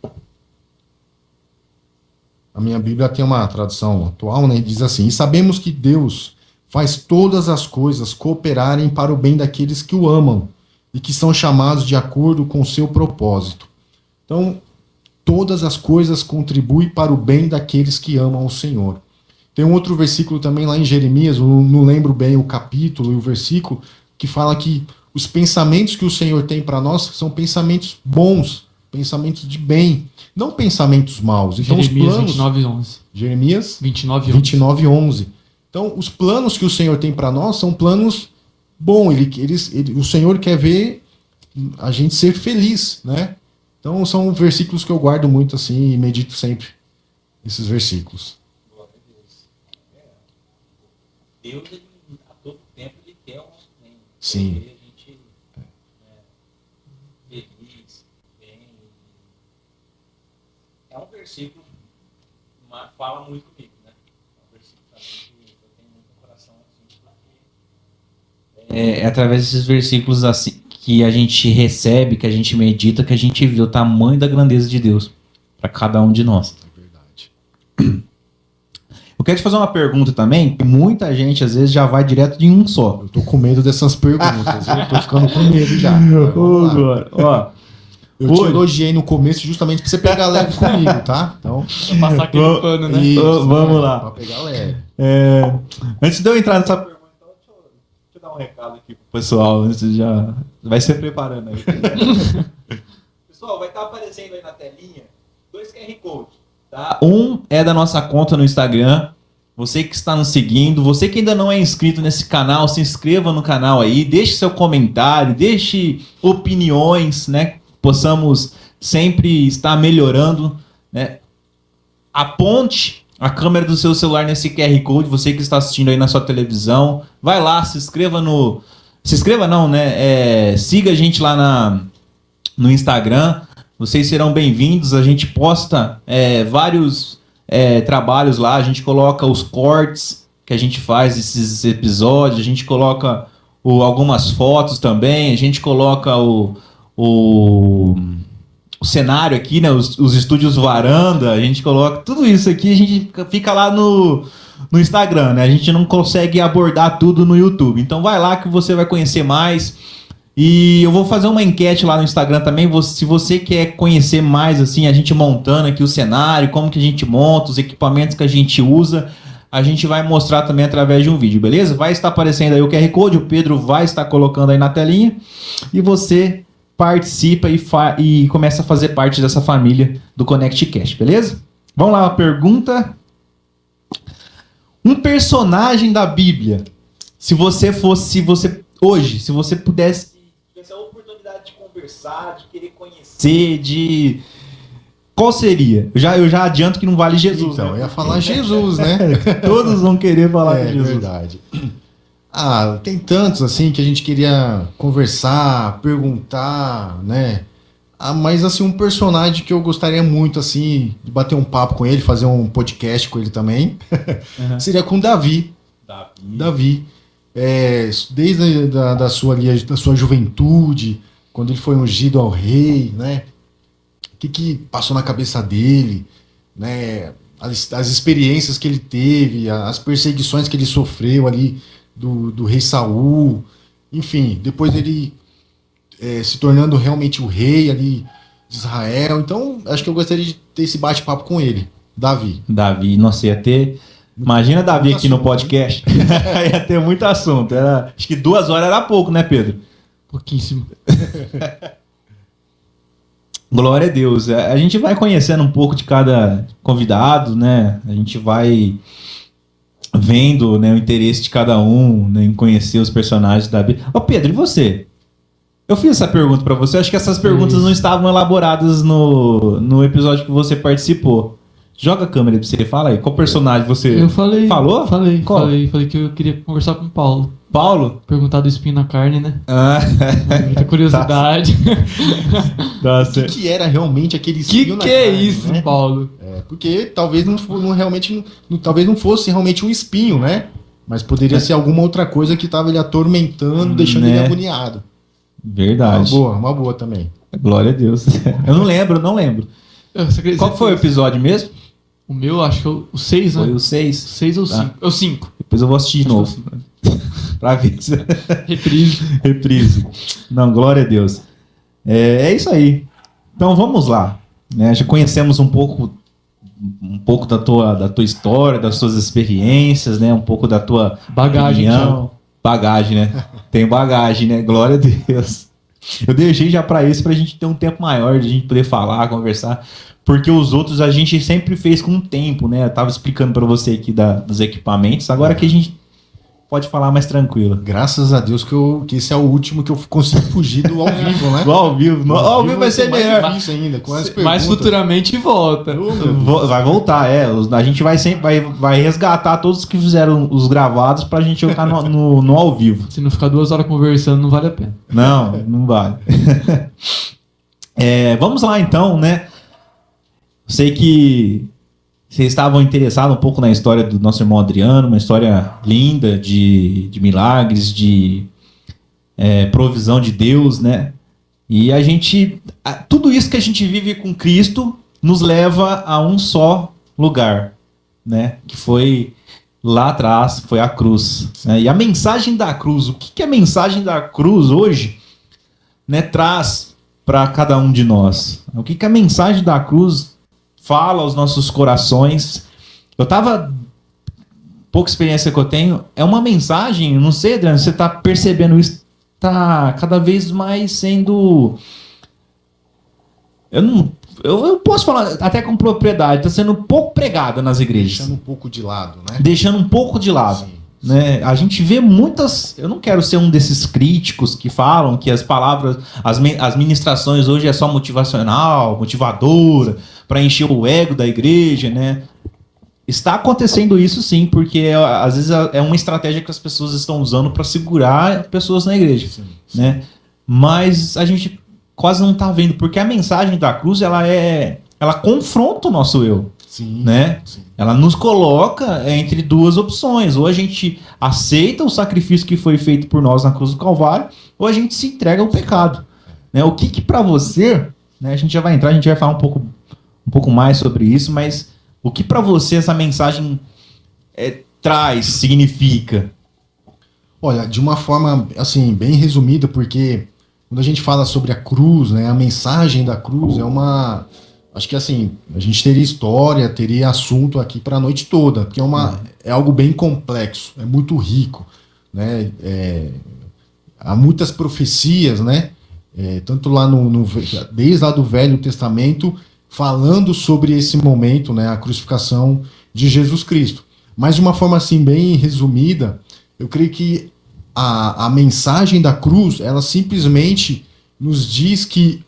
A minha Bíblia tem uma tradução atual, né? Diz assim: e sabemos que Deus faz todas as coisas cooperarem para o bem daqueles que o amam e que são chamados de acordo com o seu propósito. Então, todas as coisas contribuem para o bem daqueles que amam o Senhor. Tem um outro versículo também lá em Jeremias, eu não lembro bem o capítulo e o versículo, que fala que os pensamentos que o Senhor tem para nós são pensamentos bons, pensamentos de bem, não pensamentos maus. Então, Jeremias os planos, 29:11. Jeremias 29:11. 29:11. Então, os planos que o Senhor tem para nós são planos bons. O Senhor quer ver a gente ser feliz, né? Então, são versículos que eu guardo muito assim e medito sempre esses versículos. Deus, a todo tempo, ele quer o nosso bem. Sim. Ele a gente feliz, bem. É um versículo que fala muito comigo, né? É um versículo também que eu tenho muito no coração. Assim, é através desses versículos assim que a gente recebe, que a gente medita, que a gente vê o tamanho da grandeza de Deus para cada um de nós. É verdade. Eu quero te fazer uma pergunta também, que muita gente às vezes já vai direto de um só. Eu tô com medo dessas perguntas. Eu tô ficando com medo já. Mas vamos lá. Ó, Eu te elogiei no começo justamente pra você pegar leve comigo, tá? Então, Pra passar aquele pano, né? isso, vamos lá. Pra pegar leve. Antes de eu entrar nessa pergunta, deixa eu dar um recado aqui pro pessoal, antes de já vai se preparando aí. Pessoal, vai estar aparecendo aí na telinha 2 QR Code, tá? Um é da nossa conta no Instagram. Você que está nos seguindo, você que ainda não é inscrito nesse canal, se inscreva no canal aí, deixe seu comentário, deixe opiniões, né? Possamos sempre estar melhorando, né? Aponte a câmera do seu celular nesse QR Code, você que está assistindo aí na sua televisão, vai lá, se inscreva no... Se inscreva não, né? Siga a gente lá no Instagram, vocês serão bem-vindos, a gente posta vários trabalhos lá, a gente coloca os cortes que a gente faz desses episódios, a gente coloca algumas fotos também, a gente coloca o cenário aqui, né? Os estúdios varanda, a gente coloca tudo isso aqui, a gente fica lá no Instagram, né? A gente não consegue abordar tudo no YouTube. Então vai lá que você vai conhecer mais. E eu vou fazer uma enquete lá no Instagram também, se você quer conhecer mais assim, a gente montando aqui o cenário, como que a gente monta, os equipamentos que a gente usa, a gente vai mostrar também através de um vídeo, beleza? Vai estar aparecendo aí o QR Code, o Pedro vai estar colocando aí na telinha, e você participa e começa a fazer parte dessa família do ConnectCast, beleza? Vamos lá, uma pergunta. Um personagem da Bíblia, se você pudesse, tivesse a oportunidade de conversar, de querer conhecer, qual seria? Eu já adianto que não vale Jesus. Então, né? eu ia falar Jesus, né? Todos vão querer falar de Jesus. É verdade. Tem tantos assim que a gente queria conversar, perguntar, né? Mas assim, um personagem que eu gostaria muito assim de bater um papo com ele, fazer um podcast com ele também, seria com Davi. Davi. Desde da sua juventude, quando ele foi ungido ao rei, né? O que passou na cabeça dele, né? As experiências que ele teve, as perseguições que ele sofreu ali do rei Saul, enfim, depois ele se tornando realmente o rei ali de Israel. Então, acho que eu gostaria de ter esse bate-papo com ele, Davi. Nossa, ia ter... Imagina Davi muito aqui no assunto, podcast. Ia ter muito assunto. Acho que 2 horas era pouco, né, Pedro? Pouquíssimo. Glória a Deus. A gente vai conhecendo um pouco de cada convidado, né? A gente vai vendo, né, o interesse de cada um, né, em conhecer os personagens da Bíblia. Ô, Pedro, e você? Eu fiz essa pergunta pra você. Acho que essas perguntas não estavam elaboradas no episódio que você participou. Joga a câmera pra você. Fala aí. Qual personagem você... Eu falei. Falou? Falei. Qual? Falei que eu queria conversar com o Paulo. Paulo? Perguntar do espinho na carne, né? Ah. Muita curiosidade. Nossa. O que era realmente aquele Que espinho na é carne, isso, né? Paulo? Porque talvez talvez não fosse realmente um espinho, né? Mas poderia ser alguma outra coisa que estava ele atormentando, deixando ele agoniado. Verdade. Uma boa também. Glória a Deus. Eu não lembro. Qual foi o episódio mesmo? O meu, acho que é o 6, né? Foi o 6. 6 ou 5? É o 5. Depois eu vou assistir de novo. Pra ver. Reprise. Não, glória a Deus. É isso aí. Então vamos lá. Né? Já conhecemos um pouco da tua história, das tuas experiências, né? Um pouco da tua bagagem. Bagagem, né? Tem bagagem, né? Glória a Deus. Eu deixei já pra isso, pra gente ter um tempo maior, de a gente poder falar, conversar. Porque os outros a gente sempre fez com o tempo, né? Eu tava explicando pra você aqui dos equipamentos. Agora que a gente pode falar mais tranquilo. Graças a Deus que esse é o último que eu consigo fugir do ao vivo, né? Do ao vivo. Ao vivo vai ser melhor. Ainda, com as mas futuramente volta. Vai voltar, A gente vai sempre vai resgatar todos que fizeram os gravados pra gente colocar no ao vivo. Se não ficar 2 horas conversando, não vale a pena. Não vale. Vamos lá então, né? Sei que vocês estavam interessados um pouco na história do nosso irmão Adriano, uma história linda de milagres, de provisão de Deus, né? E tudo isso que a gente vive com Cristo nos leva a um só lugar, né? Que foi lá atrás, foi a cruz. Né? E a mensagem da cruz, o que a mensagem da cruz hoje, né, traz para cada um de nós? O que a mensagem da cruz fala aos nossos corações? Pouca experiência que eu tenho, é uma mensagem, não sei, Adriano, você está percebendo isso, está cada vez mais sendo... Eu posso falar até com propriedade, está sendo um pouco pregada nas igrejas. Deixando um pouco de lado, né? Deixando um pouco de lado. Sim. Né? A gente vê muitas... Eu não quero ser um desses críticos que falam que as palavras, as ministrações hoje é só motivacional, motivadora, para encher o ego da igreja, né? Está acontecendo isso sim, porque às vezes é uma estratégia que as pessoas estão usando para segurar pessoas na igreja. Sim. Né? Mas a gente quase não está vendo, porque a mensagem da cruz ela confronta o nosso eu. Sim, né? Sim. Ela nos coloca entre duas opções. Ou a gente aceita o sacrifício que foi feito por nós na cruz do Calvário, ou a gente se entrega ao pecado. Né? O que para você, né? A gente já vai entrar, a gente vai falar um pouco mais sobre isso, mas o que para você essa mensagem traz, significa? Olha, de uma forma assim, bem resumida, porque quando a gente fala sobre a cruz, né, a mensagem da cruz é uma... Acho que assim, a gente teria história, teria assunto aqui para a noite toda, porque é algo bem complexo, é muito rico, né? Há muitas profecias, né? Tanto lá desde lá do Velho Testamento, falando sobre esse momento, né? A crucificação de Jesus Cristo. Mas de uma forma assim bem resumida, eu creio que a mensagem da cruz, ela simplesmente nos diz que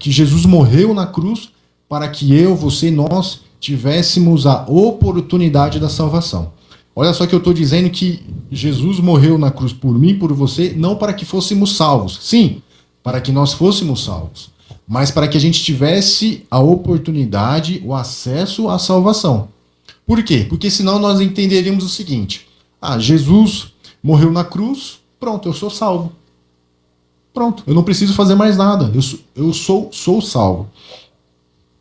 Jesus morreu na cruz para que eu, você e nós tivéssemos a oportunidade da salvação. Olha só que eu estou dizendo que Jesus morreu na cruz por mim, por você, não para que fôssemos salvos. Sim, para que nós fôssemos salvos. Mas para que a gente tivesse a oportunidade, o acesso à salvação. Por quê? Porque senão nós entenderíamos o seguinte. Jesus morreu na cruz, pronto, eu sou salvo. Pronto, eu não preciso fazer mais nada. Eu sou salvo.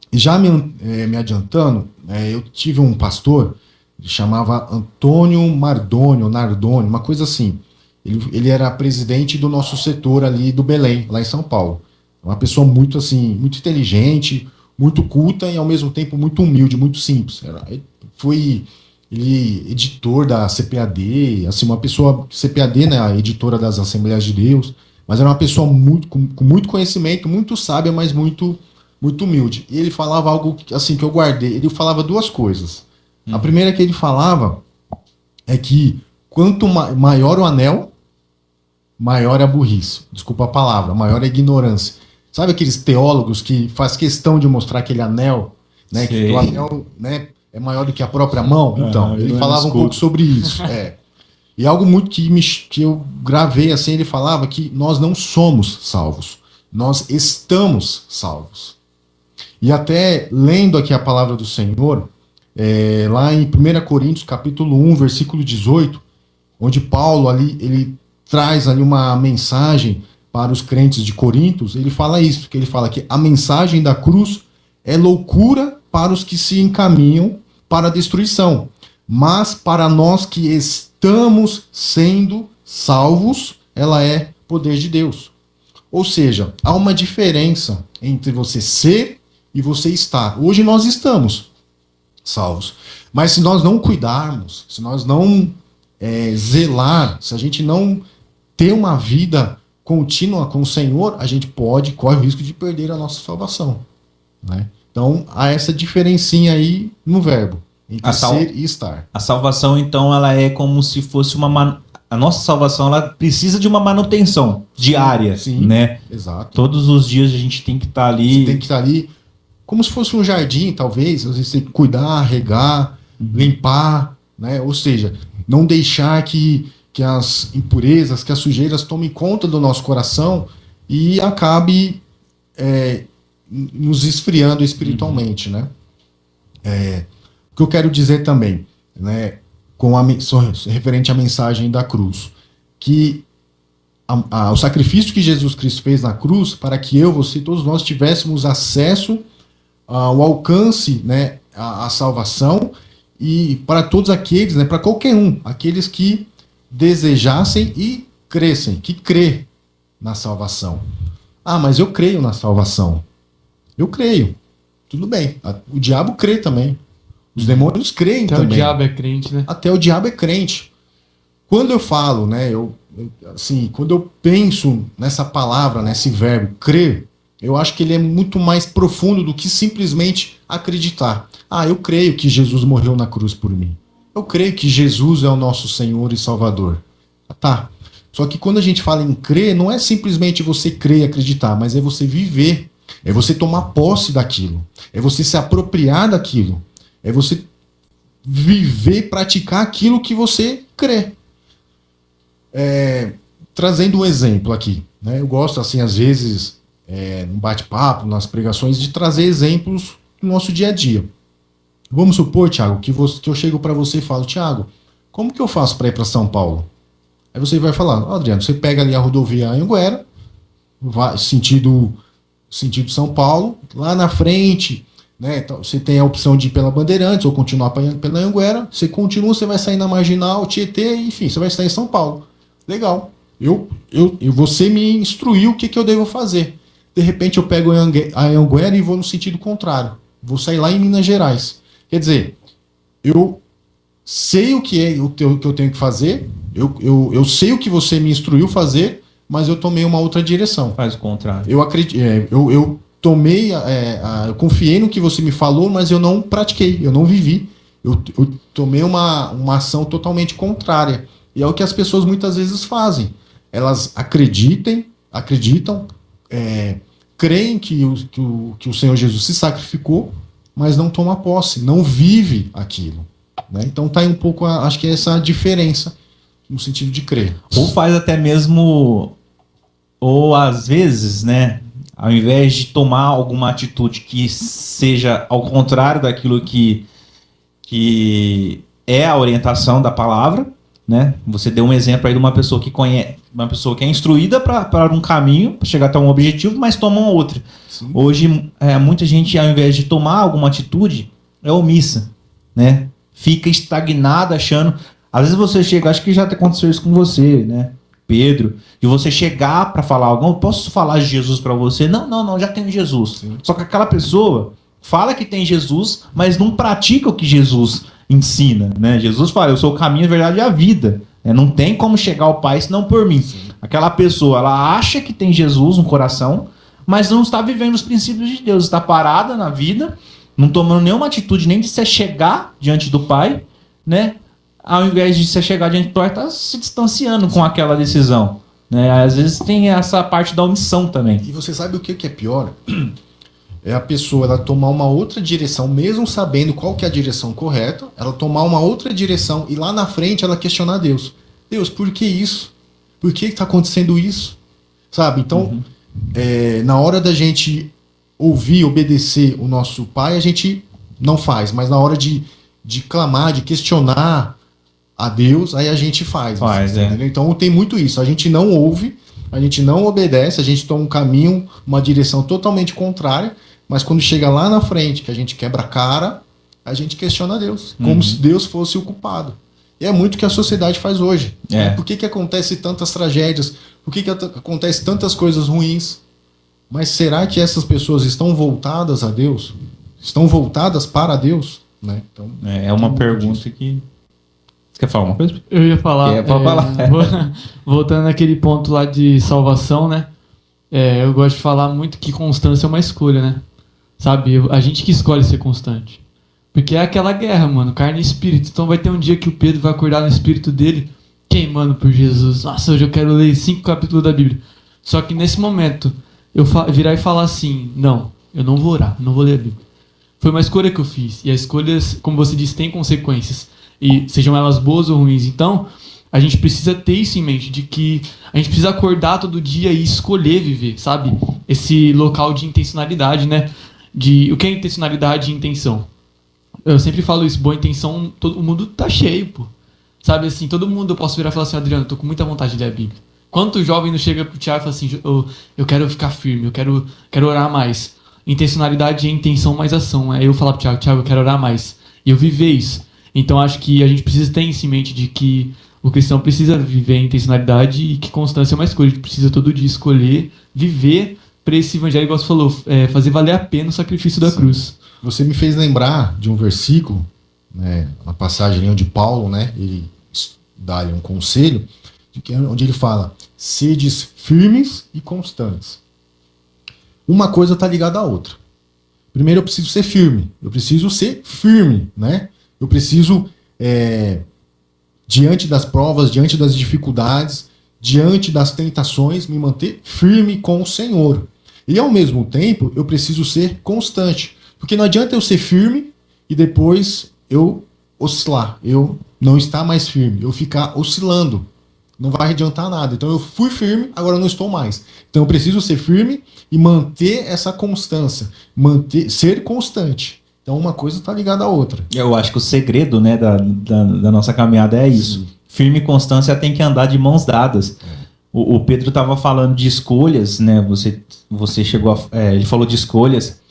Já me adiantando, eu tive um pastor, ele chamava Antônio Nardoni, uma coisa assim. Ele era presidente do nosso setor ali do Belém, lá em São Paulo. Uma pessoa muito assim, muito inteligente, muito culta e ao mesmo tempo muito humilde, muito simples. Foi editor da CPAD, assim, uma pessoa, CPAD, né, a editora das Assembleias de Deus, mas era uma pessoa com muito conhecimento, muito sábia, mas muito humilde. E ele falava algo assim que eu guardei. Ele falava duas coisas. A primeira que ele falava é que quanto maior o anel, maior é a burrice. Desculpa a palavra, maior é a ignorância. Sabe aqueles teólogos que faz questão de mostrar aquele anel, né? Que o anel, né, é maior do que a própria mão? Então, ele falava um pouco sobre isso. E algo muito que eu gravei assim, ele falava que nós não somos salvos. Nós estamos salvos. E até lendo aqui a palavra do Senhor, lá em 1 Coríntios capítulo 1, versículo 18, onde Paulo ali, ele traz ali uma mensagem para os crentes de Corintos, ele fala isso, que ele fala que a mensagem da cruz é loucura para os que se encaminham para a destruição, mas para nós que estamos sendo salvos, ela é poder de Deus. Ou seja, há uma diferença entre você ser e você estar. Hoje nós estamos salvos, mas se nós não cuidarmos, se nós não zelar, se a gente não ter uma vida contínua com o Senhor, a gente corre o risco de perder a nossa salvação, né? Então, há essa diferencinha aí no verbo, entre ser e estar. A salvação, então, ela é como se fosse a nossa salvação, ela precisa de uma manutenção diária, sim, né? Exato. Todos os dias a gente tem que estar ali. Você tem que estar ali como se fosse um jardim, talvez. Você tem que cuidar, regar, limpar, né? Ou seja, não deixar que as impurezas, que as sujeiras tomem conta do nosso coração e acabe nos esfriando espiritualmente, né? O que eu quero dizer também, né, referente à mensagem da cruz, que o sacrifício que Jesus Cristo fez na cruz para que eu, você, todos nós tivéssemos acesso ao alcance, né, à salvação, e para todos aqueles, né, para qualquer um, aqueles que desejassem e crescem, que crê na salvação. Ah, mas eu creio na salvação. Eu creio. Tudo bem. O diabo crê também. Os demônios creem Até também. o diabo é crente, né? Até o diabo é crente. Quando eu falo, né, quando eu penso nessa palavra, nesse verbo, crer, eu acho que ele é muito mais profundo do que simplesmente acreditar. Ah, eu creio que Jesus morreu na cruz por mim. Eu creio que Jesus é o nosso Senhor e Salvador. Tá. Só que quando a gente fala em crer, não é simplesmente você crer e acreditar, mas é você viver. É você tomar posse daquilo. É você se apropriar daquilo. É você viver, praticar aquilo que você crê. Trazendo um exemplo aqui, né? Eu gosto, assim, às vezes, no bate-papo, nas pregações, de trazer exemplos do nosso dia a dia. Vamos supor, Thiago, que eu chego para você e falo, Thiago, como que eu faço para ir para São Paulo? Aí você vai falar, Adriano, você pega ali a rodovia Anhanguera, vai sentido São Paulo, lá na frente, né, então você tem a opção de ir pela Bandeirantes ou continuar pela Anhanguera, você continua, você vai sair na Marginal, Tietê, enfim, você vai estar em São Paulo. Legal. Você me instruiu o que eu devo fazer. De repente eu pego a Anhanguera e vou no sentido contrário. Vou sair lá em Minas Gerais. Quer dizer, eu sei o que eu tenho que fazer, eu sei o que você me instruiu fazer, mas eu tomei uma outra direção. Faz o contrário. Eu acredito, eu tomei, eu confiei no que você me falou, mas eu não pratiquei, eu não vivi. Eu tomei uma ação totalmente contrária. E é o que as pessoas muitas vezes fazem. Elas acreditam, creem que o Senhor Jesus se sacrificou, mas não toma posse, não vive aquilo, né? Então tá aí um pouco, acho que é essa diferença no sentido de crer. Ou faz até mesmo, ou às vezes, né, ao invés de tomar alguma atitude que seja ao contrário daquilo que é a orientação da palavra, né? Você deu um exemplo aí de uma pessoa que conhece, uma pessoa que é instruída para um caminho, para chegar até um objetivo, mas toma uma outra. Sim. Hoje, muita gente, ao invés de tomar alguma atitude, é omissa, né? Fica estagnada, achando... Às vezes você chega, acho que já aconteceu isso com você, né, Pedro, de você chegar para falar algo, posso falar de Jesus para você? Não, já tenho Jesus. Sim. Só que aquela pessoa fala que tem Jesus, mas não pratica o que Jesus ensina, né? Jesus fala, eu sou o caminho, a verdade e a vida. Não tem como chegar ao Pai senão por mim. Sim. Aquela pessoa, ela acha que tem Jesus no coração, mas não está vivendo os princípios de Deus. Está parada na vida, não tomando nenhuma atitude nem de se chegar diante do Pai, né? Ao invés de se chegar diante do Pai, está se distanciando com aquela decisão, né? Às vezes tem essa parte da omissão também. E você sabe o que é pior? É a pessoa ela tomar uma outra direção, mesmo sabendo qual que é a direção correta, ela tomar uma outra direção e lá na frente ela questionar Deus. Deus, por que isso? Por que está acontecendo isso? Sabe? Então, na hora da gente ouvir, obedecer o nosso pai, a gente não faz. Mas na hora de clamar, de questionar a Deus, aí a gente faz. Entendeu? Então tem muito isso. A gente não ouve, a gente não obedece, a gente toma um caminho, uma direção totalmente contrária, mas quando chega lá na frente, que a gente quebra a cara, a gente questiona Deus, como se Deus fosse o culpado. E é muito o que a sociedade faz hoje. Por que acontece tantas tragédias? Por que acontece tantas coisas ruins? Mas será que essas pessoas estão voltadas a Deus? Estão voltadas para Deus? Né? Então, é uma pergunta que... Você quer falar uma coisa? Eu ia falar. Voltando naquele ponto lá de salvação, né? Eu gosto de falar muito que constância é uma escolha, né? Sabe? A gente que escolhe ser constante. Porque é aquela guerra, mano, carne e espírito. Então vai ter um dia que o Pedro vai acordar no espírito dele, queimando por Jesus. Nossa, hoje eu quero ler 5 capítulos da Bíblia. Só que nesse momento, eu virar e falar assim, não, eu não vou orar, não vou ler a Bíblia. Foi uma escolha que eu fiz. E as escolhas, como você disse, têm consequências. E sejam elas boas ou ruins. Então, a gente precisa ter isso em mente, de que a gente precisa acordar todo dia e escolher viver, sabe? Esse local de intencionalidade, né? O que é intencionalidade e intenção? Eu sempre falo isso, boa intenção, todo o mundo tá cheio, pô. Sabe assim, todo mundo, eu posso virar e falar assim, Adriano, eu tô com muita vontade de ler a Bíblia. Quanto jovem não chega pro Thiago e fala assim, eu quero ficar firme, eu quero orar mais. Intencionalidade é intenção mais ação. Aí eu falar pro Thiago, eu quero orar mais. E eu viver isso. Então acho que a gente precisa ter isso em mente de que o cristão precisa viver a intencionalidade e que constância é uma escolha. A gente precisa todo dia escolher, viver para esse evangelho, igual você falou, fazer valer a pena o sacrifício da cruz. Você me fez lembrar de um versículo, né, uma passagem onde Paulo, né, ele dá-lhe um conselho, onde ele fala, sedes firmes e constantes. Uma coisa está ligada à outra. Primeiro eu preciso ser firme, né? Eu preciso, diante das provas, diante das dificuldades, diante das tentações, me manter firme com o Senhor. E ao mesmo tempo, eu preciso ser constante. Porque não adianta eu ser firme e depois eu oscilar, eu não estar mais firme, eu ficar oscilando. Não vai adiantar nada. Então eu fui firme, agora eu não estou mais. Então eu preciso ser firme e manter essa constância, ser constante. Então uma coisa está ligada à outra. Eu acho que o segredo, né, da nossa caminhada é isso. Sim. Firme e constância tem que andar de mãos dadas. O Pedro estava falando de escolhas, né? Você chegou ele falou de escolhas,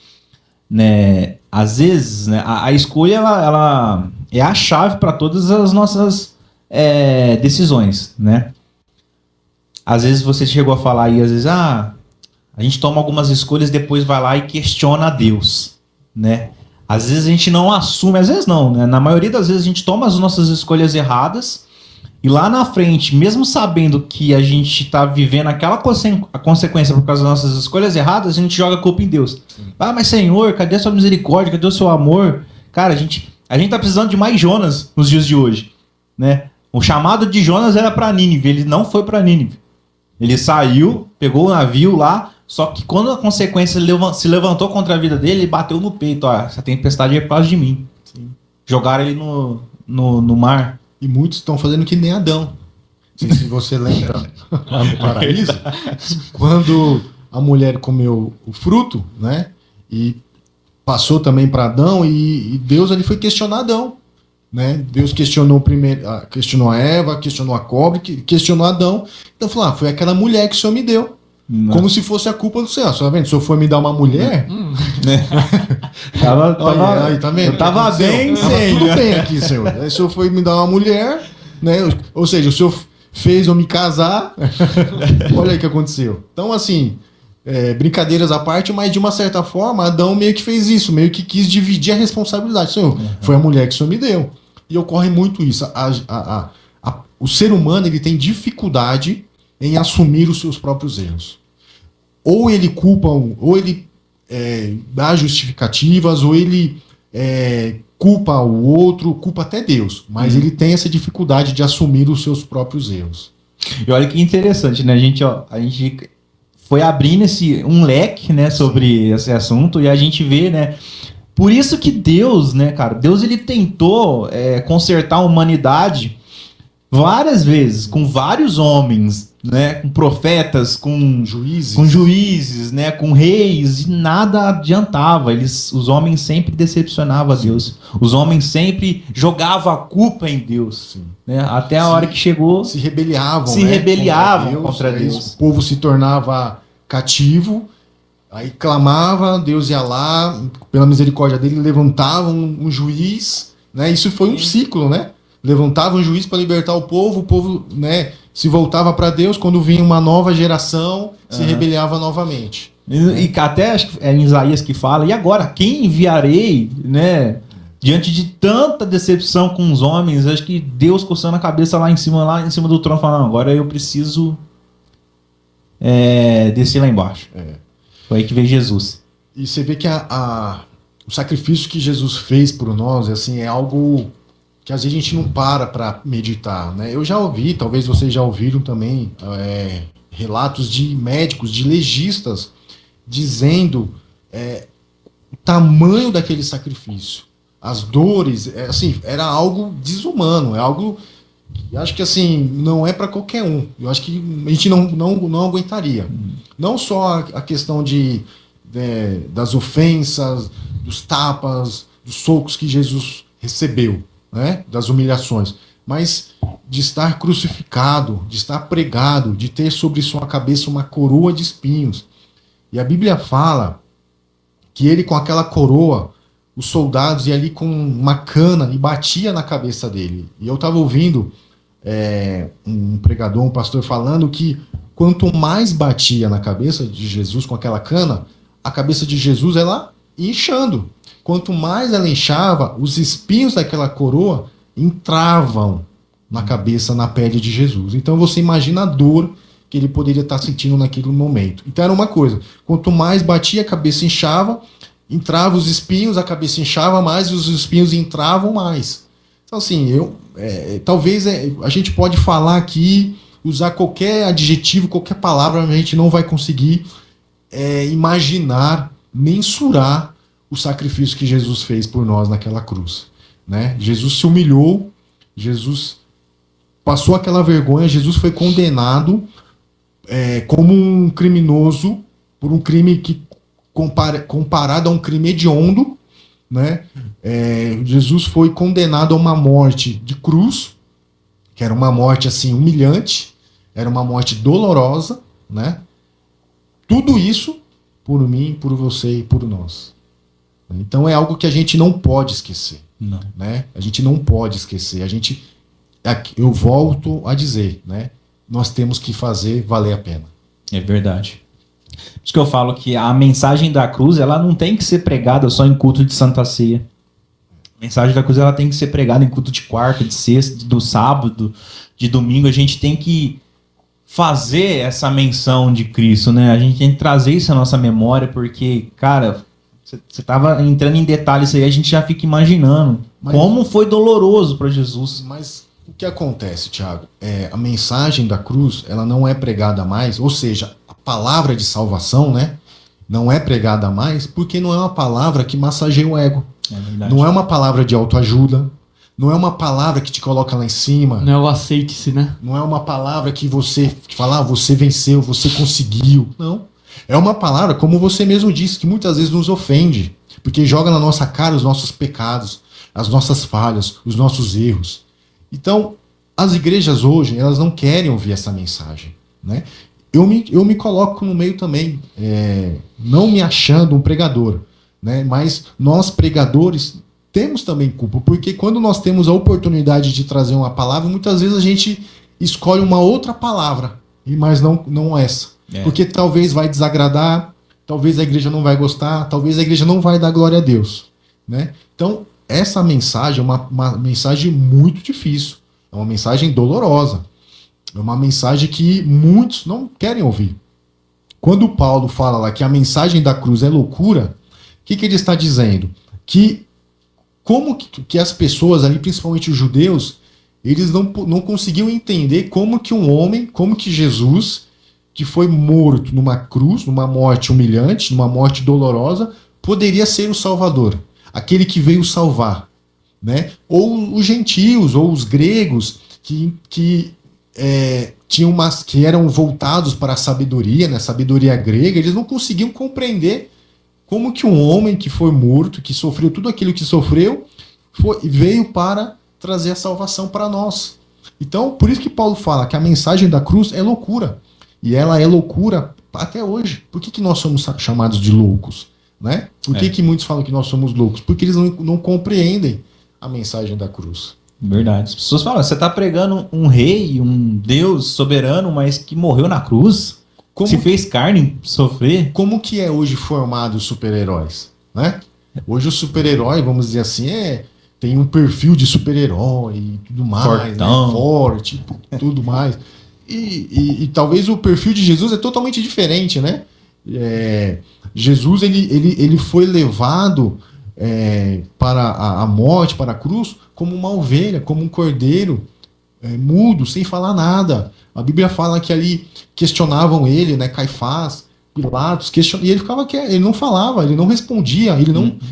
né? Às vezes, né, a escolha ela é a chave para todas as nossas decisões, né? Às vezes você chegou a falar aí, às vezes, a gente toma algumas escolhas, depois vai lá e questiona a Deus, né? Às vezes a gente não assume, às vezes não, né? Na maioria das vezes a gente toma as nossas escolhas erradas e lá na frente, mesmo sabendo que a gente está vivendo aquela consequência por causa das nossas escolhas erradas, a gente joga a culpa em Deus. Ah, mas Senhor, cadê a sua misericórdia? Cadê o seu amor? Cara, a gente tá precisando de mais Jonas nos dias de hoje, né? O chamado de Jonas era para Nínive, ele não foi para Nínive. Ele saiu, pegou o navio lá, só que quando a consequência se levantou contra a vida dele, ele bateu no peito. Ó, essa tempestade é por causa de mim. Sim. Jogaram ele no mar. E muitos estão fazendo que nem Adão. Não sei se você lembra lá no paraíso, quando a mulher comeu o fruto, né? E passou também para Adão, e Deus ali foi questionar Adão. Né? Deus questionou primeiro, questionou a Eva, questionou a cobra, questionou Adão. Então falou, foi aquela mulher que o Senhor me deu. Não. Como se fosse a culpa do Senhor. Você tá vendo? O Senhor foi me dar uma mulher. Olha, tá vendo? Eu tava bem, Senhor. Tudo bem aqui, Senhor. Aí o Senhor foi me dar uma mulher, né? Ou seja, o Senhor fez eu me casar. Olha aí o que aconteceu. Então, assim, brincadeiras à parte, mas de uma certa forma, Adão meio que fez isso, meio que quis dividir a responsabilidade. Senhor, foi a mulher que o Senhor me deu. E ocorre muito isso. O ser humano, ele tem dificuldade em assumir os seus próprios erros. Ou ele culpa, ou ele dá justificativas, ou ele culpa o outro, culpa até Deus. Mas ele tem essa dificuldade de assumir os seus próprios erros. E olha que interessante, né? A gente foi abrindo um leque, né, sobre esse assunto, e a gente vê, né? Por isso que Deus, né, cara? Deus, ele tentou consertar a humanidade várias vezes, com vários homens, né, com profetas, com Juízes. juízes, né, com reis, e nada adiantava. Os homens sempre decepcionavam a Deus. Os homens sempre jogavam a culpa em Deus. Sim. Né, até a hora que chegou, Se rebeliavam, se né, rebeliavam contra aí Deus. O povo se tornava cativo, aí clamava, Deus ia lá, pela misericórdia dele, levantava um juiz, né? Isso foi um ciclo, né? Levantava um juiz para libertar o povo, né, se voltava para Deus, quando vinha uma nova geração, se rebeliava novamente. E até acho que é em Isaías que fala, e agora, quem enviarei, né? Diante de tanta decepção com os homens, acho que Deus coçando a cabeça lá em cima do trono, falando, agora eu preciso descer lá embaixo. Foi aí que veio Jesus. E você vê que o sacrifício que Jesus fez por nós, assim, é algo que às vezes a gente não para meditar, né? Eu já ouvi, talvez vocês já ouviram também, relatos de médicos, de legistas, dizendo o tamanho daquele sacrifício. As dores, assim, era algo desumano, é algo que acho que assim, não é para qualquer um. Eu acho que a gente não aguentaria. Não só a questão das ofensas, dos tapas, dos socos que Jesus recebeu, né? Das humilhações, mas de estar crucificado, de estar pregado, de ter sobre sua cabeça uma coroa de espinhos. E a Bíblia fala que ele, com aquela coroa, os soldados iam ali com uma cana e batia na cabeça dele. E eu estava ouvindo um pregador, um pastor falando que quanto mais batia na cabeça de Jesus com aquela cana, a cabeça de Jesus ela ia inchando. Quanto mais ela inchava, os espinhos daquela coroa entravam na cabeça, na pele de Jesus. Então você imagina a dor que ele poderia estar sentindo naquele momento. Então era uma coisa, quanto mais batia, a cabeça inchava, entrava os espinhos, a cabeça inchava mais e os espinhos entravam mais. Então assim, talvez a gente pode falar aqui, usar qualquer adjetivo, qualquer palavra, a gente não vai conseguir imaginar, mensurar o sacrifício que Jesus fez por nós naquela cruz, né? Jesus se humilhou, Jesus passou aquela vergonha, Jesus foi condenado como um criminoso por um crime que comparado a um crime hediondo, né? Jesus foi condenado a uma morte de cruz, que era uma morte assim humilhante, era uma morte dolorosa, né? Tudo isso por mim, por você e por nós. Então é algo que a gente não pode esquecer. Não. Né? A gente não pode esquecer. Eu volto a dizer, né? Nós temos que fazer valer a pena. É verdade. Por isso que eu falo que a mensagem da cruz, ela não tem que ser pregada só em culto de Santa Ceia. A mensagem da cruz, ela tem que ser pregada em culto de quarta, de sexta, do sábado, de domingo. A gente tem que fazer essa menção de Cristo, né? A gente tem que trazer isso à nossa memória, porque, cara, você estava entrando em detalhes aí, a gente já fica imaginando como foi doloroso para Jesus. Mas o que acontece, Thiago? A mensagem da cruz, ela não é pregada mais, ou seja, a palavra de salvação, né? Não é pregada mais porque não é uma palavra que massageia o ego. Não é uma palavra de autoajuda. Não é uma palavra que te coloca lá em cima. Não é o aceite-se, né? Não é uma palavra que fala, você venceu, você conseguiu. Não. É uma palavra, como você mesmo disse, que muitas vezes nos ofende. Porque joga na nossa cara os nossos pecados, as nossas falhas, os nossos erros. Então, as igrejas hoje, elas não querem ouvir essa mensagem, né? Eu me coloco no meio também, não me achando um pregador, né? Mas nós, pregadores, temos também culpa, porque quando nós temos a oportunidade de trazer uma palavra, muitas vezes a gente escolhe uma outra palavra, mas não essa. Porque talvez vai desagradar, talvez a igreja não vai gostar, talvez a igreja não vai dar glória a Deus, né? Então, essa mensagem é uma mensagem muito difícil, é uma mensagem dolorosa, é uma mensagem que muitos não querem ouvir. Quando Paulo fala lá que a mensagem da cruz é loucura, o que ele está dizendo? Que como que as pessoas ali, principalmente os judeus, eles não conseguiam entender como que um homem, como que Jesus, que foi morto numa cruz, numa morte humilhante, numa morte dolorosa, poderia ser o Salvador, aquele que veio salvar, né? Ou os gentios, ou os gregos, que que eram voltados para a sabedoria, né, sabedoria grega, eles não conseguiam compreender como que um homem que foi morto, que sofreu tudo aquilo que sofreu, veio para trazer a salvação para nós. Então, por isso que Paulo fala que a mensagem da cruz é loucura. E ela é loucura até hoje. Por que nós somos chamados de loucos? Né? Por que muitos falam que nós somos loucos? Porque eles não compreendem a mensagem da cruz. Verdade. As pessoas falam, você está pregando um rei, um Deus soberano, mas que morreu na cruz, se fez carne sofrer. Como que é hoje formado os super-heróis? Né? Hoje o super-herói, vamos dizer assim, tem um perfil de super-herói e tudo mais, né? Forte, tudo mais. E talvez o perfil de Jesus é totalmente diferente, né? Jesus ele foi levado para a morte, para a cruz, como uma ovelha, como um cordeiro mudo, sem falar nada. A Bíblia fala que ali questionavam ele, né? Caifás, Pilatos, e ele ficava quieto, ele não falava, ele não respondia,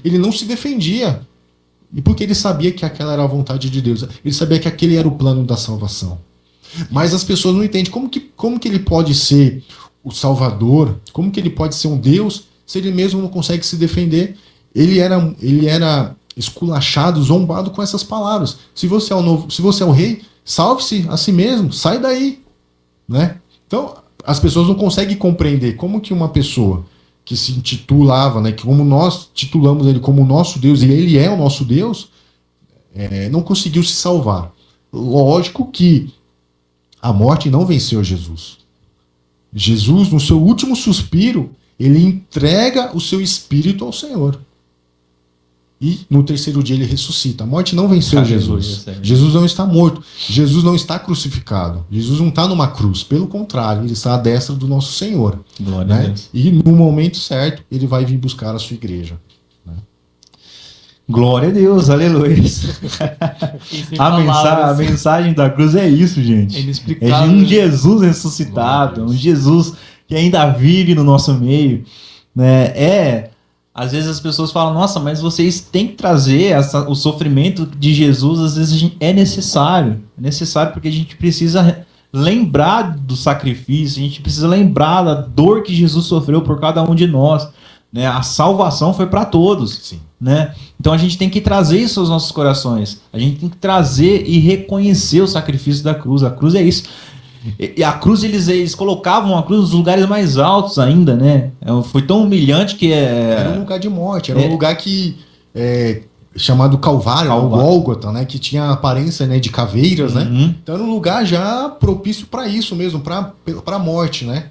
ele não se defendia. E porque ele sabia que aquela era a vontade de Deus, ele sabia que aquele era o plano da salvação. Mas as pessoas não entendem como que ele pode ser o Salvador, como que ele pode ser um Deus se ele mesmo não consegue se defender. Ele era esculachado, zombado com essas palavras. Se você é o rei, salve-se a si mesmo, sai daí, né? Então, as pessoas não conseguem compreender como que uma pessoa que se intitulava, né, que como nós titulamos ele como o nosso Deus, e ele é o nosso Deus, não conseguiu se salvar. Lógico que a morte não venceu Jesus. Jesus, no seu último suspiro, ele entrega o seu espírito ao Senhor. E no terceiro dia ele ressuscita. A morte não venceu Jesus. Jesus não está morto. Jesus não está crucificado. Jesus não está numa cruz. Pelo contrário, ele está à destra do nosso Senhor. Glória a Deus. E no momento certo, ele vai vir buscar a sua igreja. Né? Glória a Deus, aleluia. A mensagem da cruz é isso, gente. É de um Jesus ressuscitado, um Jesus que ainda vive no nosso meio. Né? Às vezes as pessoas falam, nossa, mas vocês têm que trazer o sofrimento de Jesus, às vezes é necessário. É necessário porque a gente precisa lembrar do sacrifício, a gente precisa lembrar da dor que Jesus sofreu por cada um de nós. Né? A salvação foi para todos. Sim. Né? Então a gente tem que trazer isso aos nossos corações. A gente tem que trazer e reconhecer o sacrifício da cruz. A cruz é isso. E a cruz, eles colocavam a cruz nos lugares mais altos ainda, né? Foi tão humilhante que era um lugar de morte, era um lugar que chamado Calvário, o Gólgota, né? Que tinha aparência, né, de caveiras, né? Então era um lugar já propício para isso mesmo, para a morte, né?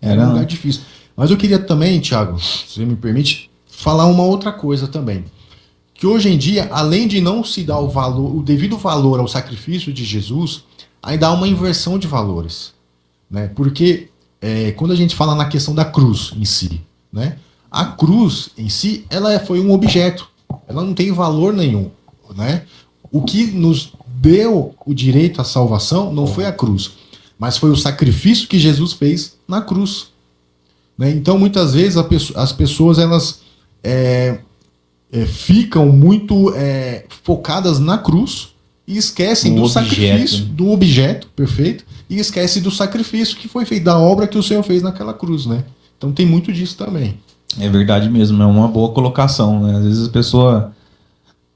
Era um lugar difícil. Mas eu queria também, Thiago, se você me permite, falar uma outra coisa também. Que hoje em dia, além de não se dar o devido valor ao sacrifício de Jesus, ainda há uma inversão de valores, né? Porque quando a gente fala na questão da cruz em si, né? A cruz em si, ela foi um objeto, ela não tem valor nenhum, né? O que nos deu o direito à salvação não foi a cruz, mas foi o sacrifício que Jesus fez na cruz, né? Então muitas vezes as pessoas elas ficam muito focadas na cruz e esquecem do sacrifício, do objeto, perfeito, e esquecem do sacrifício que foi feito, da obra que o Senhor fez naquela cruz, né? Então tem muito disso também. É verdade mesmo, é uma boa colocação, né? Às vezes a pessoa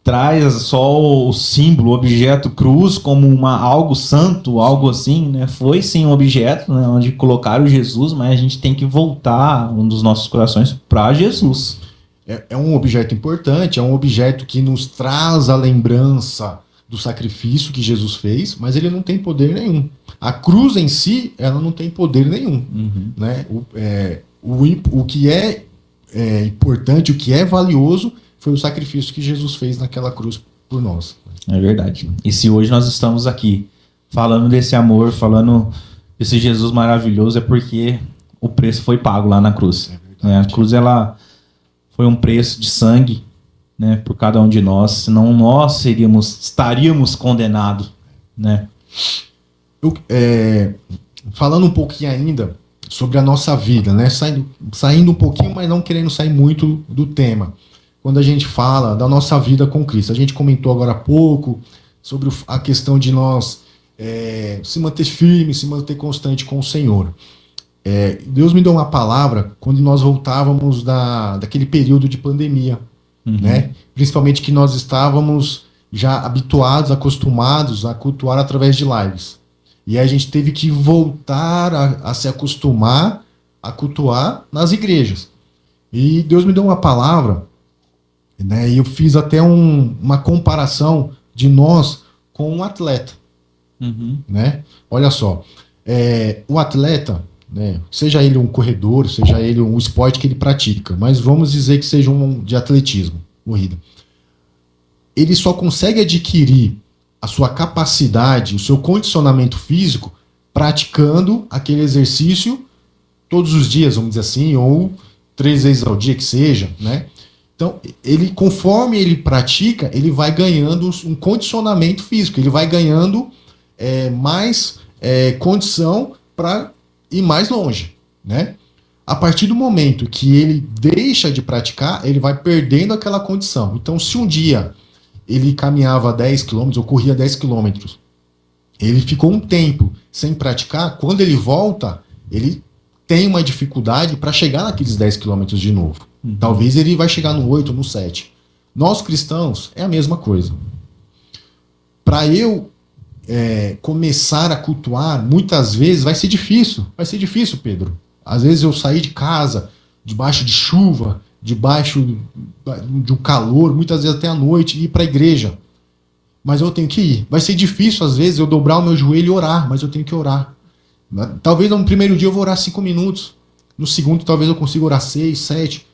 traz só o símbolo, o objeto cruz como algo santo, algo assim, né? Foi sim um objeto, né, onde colocaram Jesus, mas a gente tem que voltar um dos nossos corações para Jesus. É um objeto importante, é um objeto que nos traz a lembrança do sacrifício que Jesus fez, mas ele não tem poder nenhum. A cruz em si, ela não tem poder nenhum. Né? O que é importante, o que é valioso, foi o sacrifício que Jesus fez naquela cruz por nós. É verdade. E se hoje nós estamos aqui falando desse amor, falando desse Jesus maravilhoso, é porque o preço foi pago lá na cruz. A cruz, ela foi um preço de sangue, né, por cada um de nós, senão nós estaríamos condenados, né? Falando um pouquinho ainda sobre a nossa vida, né, saindo um pouquinho, mas não querendo sair muito do tema. Quando a gente fala da nossa vida com Cristo, a gente comentou agora há pouco sobre a questão de nós se manter firme, se manter constante com o Senhor. Deus me deu uma palavra quando nós voltávamos daquele período de pandemia, né? Principalmente que nós estávamos já habituados, acostumados a cultuar através de lives. E aí a gente teve que voltar a se acostumar a cultuar nas igrejas. E Deus me deu uma palavra, né? E eu fiz até uma comparação de nós com um atleta. Né? Olha só, o atleta, né, seja ele um corredor, seja ele um esporte que ele pratica, mas vamos dizer que seja um de atletismo, corrida. Ele só consegue adquirir a sua capacidade, o seu condicionamento físico, praticando aquele exercício todos os dias, vamos dizer assim, ou 3 vezes ao dia que seja, né? Então, conforme ele pratica, ele vai ganhando um condicionamento físico, ele vai ganhando mais condição para ir mais longe, né? A partir do momento que ele deixa de praticar, ele vai perdendo aquela condição. Então, se um dia ele caminhava 10 km ou corria 10 km, ele ficou um tempo sem praticar, quando ele volta, ele tem uma dificuldade para chegar naqueles 10 km de novo. Talvez ele vai chegar no 8, no 7. Nós cristãos é a mesma coisa. Para eu começar a cultuar, muitas vezes vai ser difícil. Vai ser difícil, Pedro. Às vezes eu sair de casa, debaixo de chuva, debaixo de um calor, muitas vezes até à noite, e ir para a igreja. Mas eu tenho que ir. Vai ser difícil, às vezes, eu dobrar o meu joelho e orar, mas eu tenho que orar. Talvez no primeiro dia eu vou orar 5 minutos. No segundo, talvez eu consiga orar 6, 7.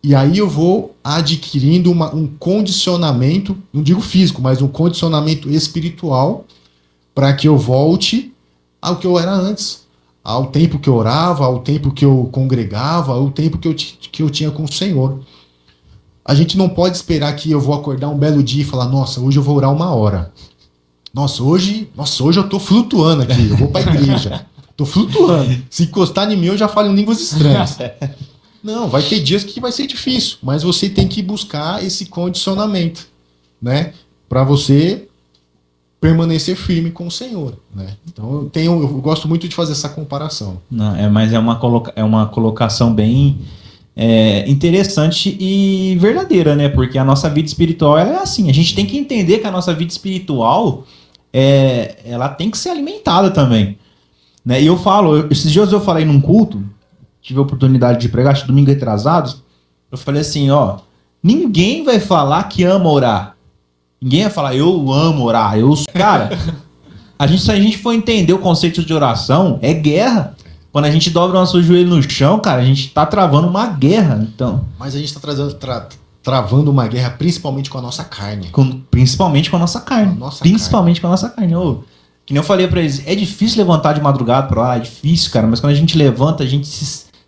E aí eu vou adquirindo um condicionamento, não digo físico, mas um condicionamento espiritual, para que eu volte ao que eu era antes. Ao tempo que eu orava, ao tempo que eu congregava, ao tempo que eu tinha com o Senhor. A gente não pode esperar que eu vou acordar um belo dia e falar, nossa, hoje eu vou orar 1 hora. Nossa, hoje eu tô flutuando aqui, eu vou para a igreja. Tô flutuando. Se encostar em mim, eu já falo em línguas estranhas. Não, vai ter dias que vai ser difícil, mas você tem que buscar esse condicionamento, né? Para você permanecer firme com o Senhor, né? Então eu gosto muito de fazer essa comparação. Não, mas é uma colocação bem interessante e verdadeira, né? Porque a nossa vida espiritual ela é assim. A gente tem que entender que a nossa vida espiritual ela tem que ser alimentada também, né? E esses dias eu falei num culto, tive a oportunidade de pregar, acho que domingo atrasado, eu falei assim, ninguém vai falar que ama orar. Ninguém vai falar, eu amo orar. Cara, se a gente for entender o conceito de oração, é guerra. Quando a gente dobra o nosso joelho no chão, cara, a gente tá travando uma guerra. Então. Mas a gente tá travando uma guerra principalmente com a nossa carne. Principalmente com a nossa carne. Com a nossa carne. Que nem eu falei pra eles, é difícil levantar de madrugada pra orar, é difícil, cara. Mas quando a gente levanta, a gente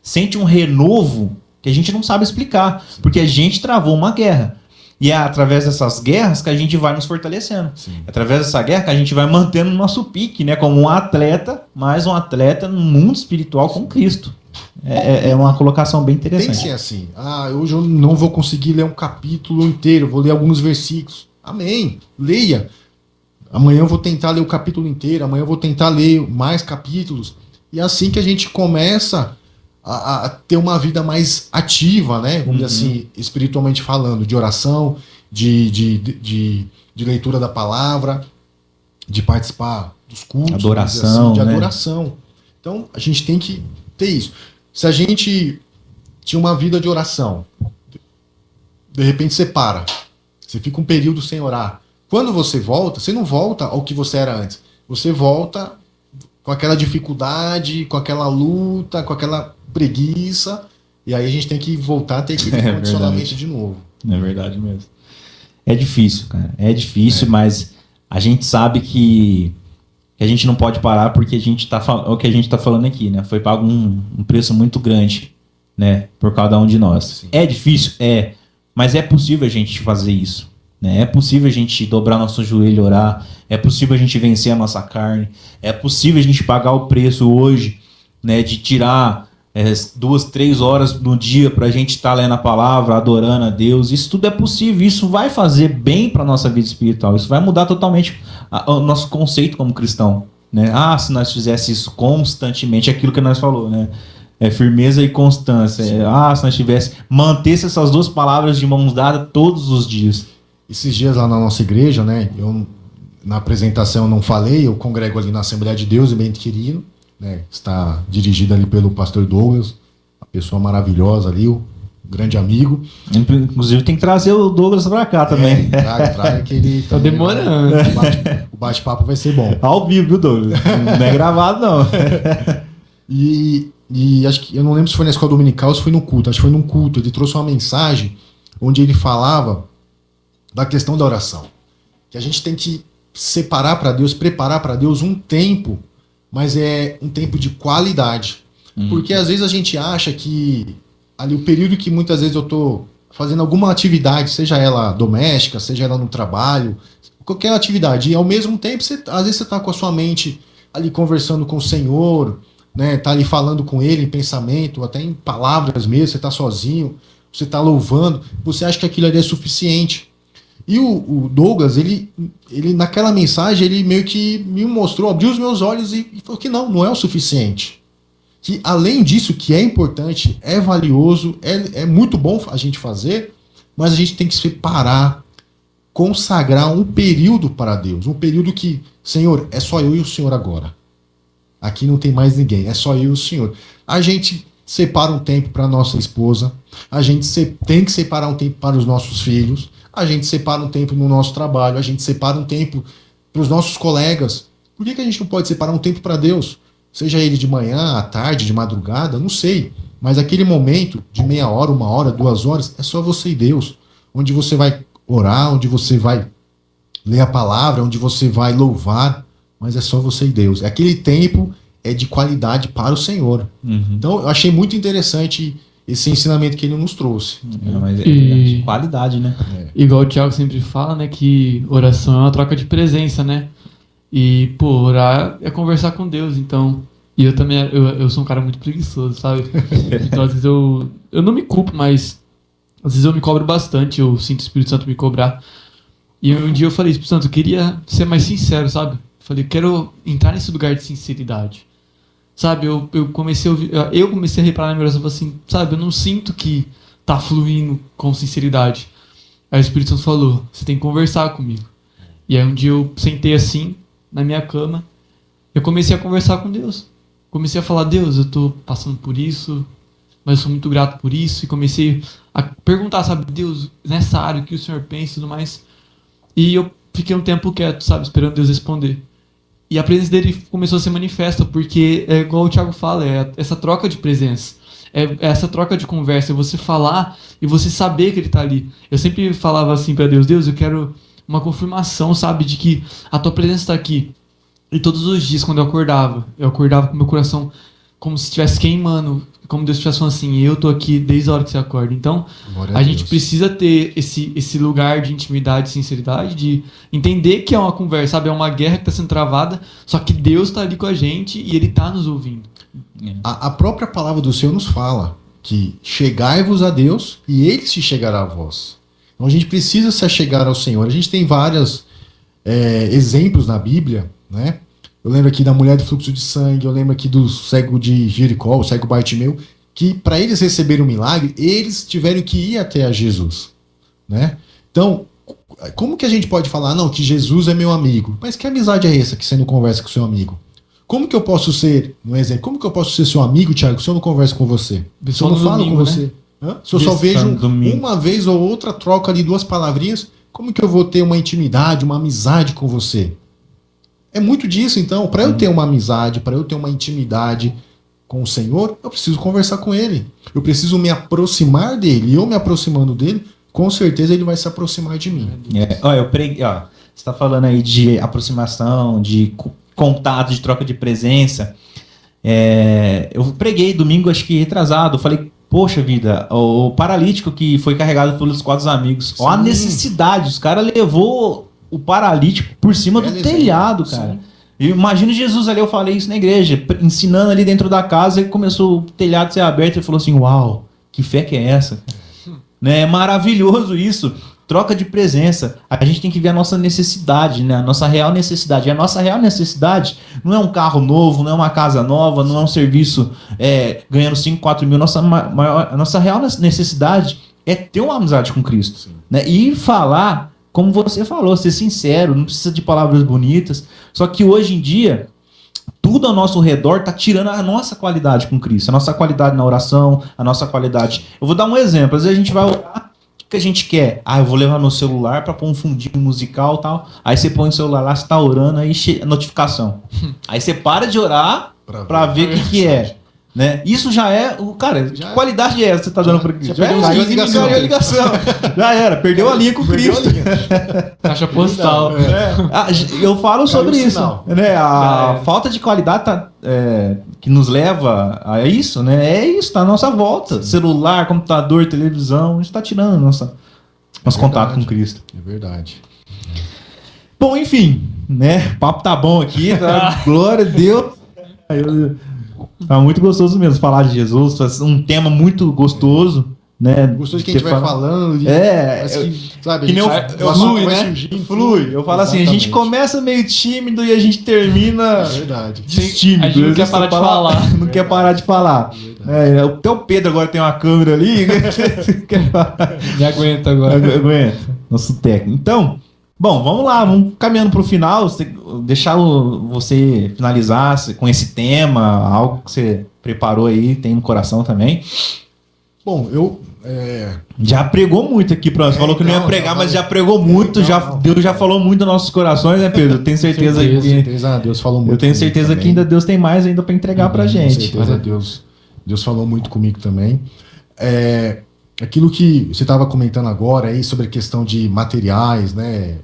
sente um renovo que a gente não sabe explicar. Porque a gente travou uma guerra. E é através dessas guerras que a gente vai nos fortalecendo. Sim. É através dessa guerra que a gente vai mantendo o nosso pique, né? Como um atleta, mais um atleta no mundo espiritual com Cristo. É uma colocação bem interessante. Tem que ser assim. Hoje eu não vou conseguir ler um capítulo inteiro, vou ler alguns versículos. Amém. Leia. Amanhã eu vou tentar ler o capítulo inteiro, amanhã eu vou tentar ler mais capítulos. E é assim que a gente começa a ter uma vida mais ativa, né? Vamos dizer assim, espiritualmente falando, de oração, de leitura da palavra, de participar dos cultos, adoração, assim, de adoração. Então, a gente tem que ter isso. Se a gente tinha uma vida de oração, de repente você para, você fica um período sem orar. Quando você volta, você não volta ao que você era antes. Você volta com aquela dificuldade, com aquela luta, com aquela preguiça, e aí a gente tem que voltar a ter aquele condicionamento de novo. É verdade mesmo. É difícil, cara. É difícil, mas a gente sabe que a gente não pode parar porque o que a gente tá falando aqui, né? Foi pago um preço muito grande, né? Por cada um de nós. Sim. É difícil? Mas é possível a gente fazer isso, né? É possível a gente dobrar nosso joelho e orar. É possível a gente vencer a nossa carne. É possível a gente pagar o preço hoje, né? De tirar 2, 3 horas no dia pra gente estar lendo a palavra, adorando a Deus. Isso tudo é possível, isso vai fazer bem pra nossa vida espiritual, isso vai mudar totalmente o nosso conceito como cristão, né? Se nós fizéssemos isso constantemente, aquilo que nós falou, né? Firmeza e constância. Se nós mantesse essas 2 palavras de mãos dadas todos os dias. Esses dias lá na nossa igreja, né? Na apresentação eu não falei, eu congrego ali na Assembleia de Deus, bem querido, né? Está dirigido ali pelo pastor Douglas, uma pessoa maravilhosa ali, um grande amigo. Inclusive tem que trazer o Douglas pra cá também. Traga que ele Tá demorando. O bate-papo vai ser bom. Ao vivo, viu, Douglas? Não é gravado, não. E acho que, eu não lembro se foi na escola dominical ou se foi no culto, acho que foi num culto. Ele trouxe uma mensagem onde ele falava da questão da oração. Que a gente tem que separar para Deus, preparar para Deus um tempo, mas é um tempo de qualidade. Porque às vezes a gente acha que ali o período que muitas vezes eu tô fazendo alguma atividade, seja ela doméstica, seja ela no trabalho, qualquer atividade, e ao mesmo tempo, às vezes você tá com a sua mente ali conversando com o Senhor, né, tá ali falando com Ele em pensamento, até em palavras mesmo, você tá sozinho, você tá louvando, você acha que aquilo ali é suficiente. E o Douglas, ele naquela mensagem, ele meio que me mostrou, abriu os meus olhos e falou que não é o suficiente. Que além disso, que é importante, é valioso, é muito bom a gente fazer, mas a gente tem que separar, consagrar um período para Deus. Um período que, Senhor, é só eu e o Senhor agora. Aqui não tem mais ninguém, é só eu e o Senhor. A gente separa um tempo para nossa esposa, a gente tem que separar um tempo para os nossos filhos, a gente separa um tempo no nosso trabalho, a gente separa um tempo para os nossos colegas. Por que a gente não pode separar um tempo para Deus? Seja ele de manhã, à tarde, de madrugada, não sei. Mas aquele momento de meia hora, 1 hora, 2 horas, é só você e Deus. Onde você vai orar, onde você vai ler a palavra, onde você vai louvar, mas é só você e Deus. Aquele tempo é de qualidade para o Senhor. Então eu achei muito interessante esse ensinamento que ele nos trouxe. Mas é de qualidade, né? Igual o Thiago sempre fala, né, que oração é uma troca de presença, né? E, orar é conversar com Deus, então... E eu também, eu sou um cara muito preguiçoso, sabe? Então, às vezes eu não me culpo, mas... Às vezes eu me cobro bastante, eu sinto o Espírito Santo me cobrar. E um dia eu falei, Espírito Santo, eu queria ser mais sincero, sabe? Eu falei, quero entrar nesse lugar de sinceridade. Sabe, eu comecei a reparar na minha oração, assim, sabe, eu não sinto que tá fluindo com sinceridade. Aí o Espírito Santo falou, você tem que conversar comigo. E aí um dia eu sentei assim, na minha cama, eu comecei a conversar com Deus. Comecei a falar, Deus, eu tô passando por isso, mas eu sou muito grato por isso. E comecei a perguntar, sabe, Deus, nessa área, o que o Senhor pensa e tudo mais. E eu fiquei um tempo quieto, sabe, esperando Deus responder. E a presença dele começou a ser manifesta, porque é igual o Thiago fala, é essa troca de presença. É essa troca de conversa, é você falar e você saber que ele tá ali. Eu sempre falava assim pra Deus, Deus, eu quero uma confirmação, sabe, de que a tua presença está aqui. E todos os dias, quando eu acordava com meu coração como se estivesse queimando, como Deus estivesse falando assim, eu tô aqui desde a hora que você acorda. Então, a gente precisa ter esse lugar de intimidade, sinceridade, de entender que é uma conversa, sabe, é uma guerra que está sendo travada, só que Deus está ali com a gente e Ele está nos ouvindo. A própria palavra do Senhor nos fala que chegai-vos a Deus e Ele se chegará a vós. Então a gente precisa se achegar ao Senhor. A gente tem vários exemplos na Bíblia, né? Eu lembro aqui da mulher do fluxo de sangue, eu lembro aqui do cego de Jericó, o cego Bartimeu, que para eles receberem o milagre, eles tiveram que ir até a Jesus, né? Então, como que a gente pode falar, não, que Jesus é meu amigo? Mas que amizade é essa que você não conversa com seu amigo? Como que eu posso ser, um exemplo, como que eu posso ser seu amigo, Thiago, se eu não converso com você? Se eu não falo com você? Né? Se eu só vejo uma vez ou outra, troca ali 2 palavrinhas, como que eu vou ter uma intimidade, uma amizade com você? É muito disso, então, para eu ter uma amizade, para eu ter uma intimidade com o Senhor, eu preciso conversar com Ele. Eu preciso me aproximar dEle. E eu me aproximando dEle, com certeza Ele vai se aproximar de mim. Eu preguei, você está falando aí de aproximação, de contato, de troca de presença. Eu preguei domingo, acho que retrasado, falei, poxa vida, o paralítico que foi carregado pelos 4 amigos, ó a necessidade, os caras levou o paralítico por cima do telhado, cara. E imagina Jesus ali, eu falei isso na igreja, ensinando ali dentro da casa, e começou o telhado a ser aberto e falou assim, uau, que fé que é essa? Né? É maravilhoso isso. Troca de presença. A gente tem que ver a nossa necessidade, né? A nossa real necessidade. E a nossa real necessidade não é um carro novo, não é uma casa nova, não é um serviço ganhando 5, 4 mil. A nossa real necessidade é ter uma amizade com Cristo. Né? E falar, como você falou, ser sincero, não precisa de palavras bonitas. Só que hoje em dia, tudo ao nosso redor está tirando a nossa qualidade com Cristo. A nossa qualidade na oração, a nossa qualidade... Eu vou dar um exemplo. Às vezes a gente vai orar, o que a gente quer? Eu vou levar meu celular para pôr um fundinho musical e tal. Aí você põe o celular lá, você tá orando, aí notificação. Aí você para de orar para ver o que é. Né? Isso já é... Cara, que qualidade é essa que você tá dando para Cristo? Já caiu a ligação. Já era, perdeu a linha com Cristo. Caixa postal. Eu falo sobre isso. Né? A falta de qualidade que nos leva a isso, né? É isso, tá à nossa volta. Sim. Celular, computador, televisão, isso tá tirando nosso contato com Cristo. É verdade. Bom, enfim, né? O papo tá bom aqui, tá? Glória a Deus. Tá muito gostoso mesmo falar de Jesus, um tema muito gostoso, né? Gostoso que a gente vai falando. Sabe, que nem flui, né? Flui. Eu falo assim, a gente começa meio tímido e a gente termina tímido. A gente não quer parar de falar. Não quer parar de falar. Até o Pedro agora tem uma câmera ali. Me aguenta agora. Aguenta. Nosso técnico. Então, bom, vamos lá, vamos caminhando para o final, deixar você finalizar com esse tema, algo que você preparou aí, tem no coração também. Bom, eu... Já pregou muito aqui para nós, falou que não ia pregar, mas já pregou muito, Deus já falou muito nos nossos corações, né, Pedro? Eu tenho certeza Deus falou muito. Eu tenho certeza que ainda Deus tem mais ainda para entregar para gente. Com certeza, Deus falou muito comigo também. Aquilo que você estava comentando agora aí sobre a questão de materiais, né?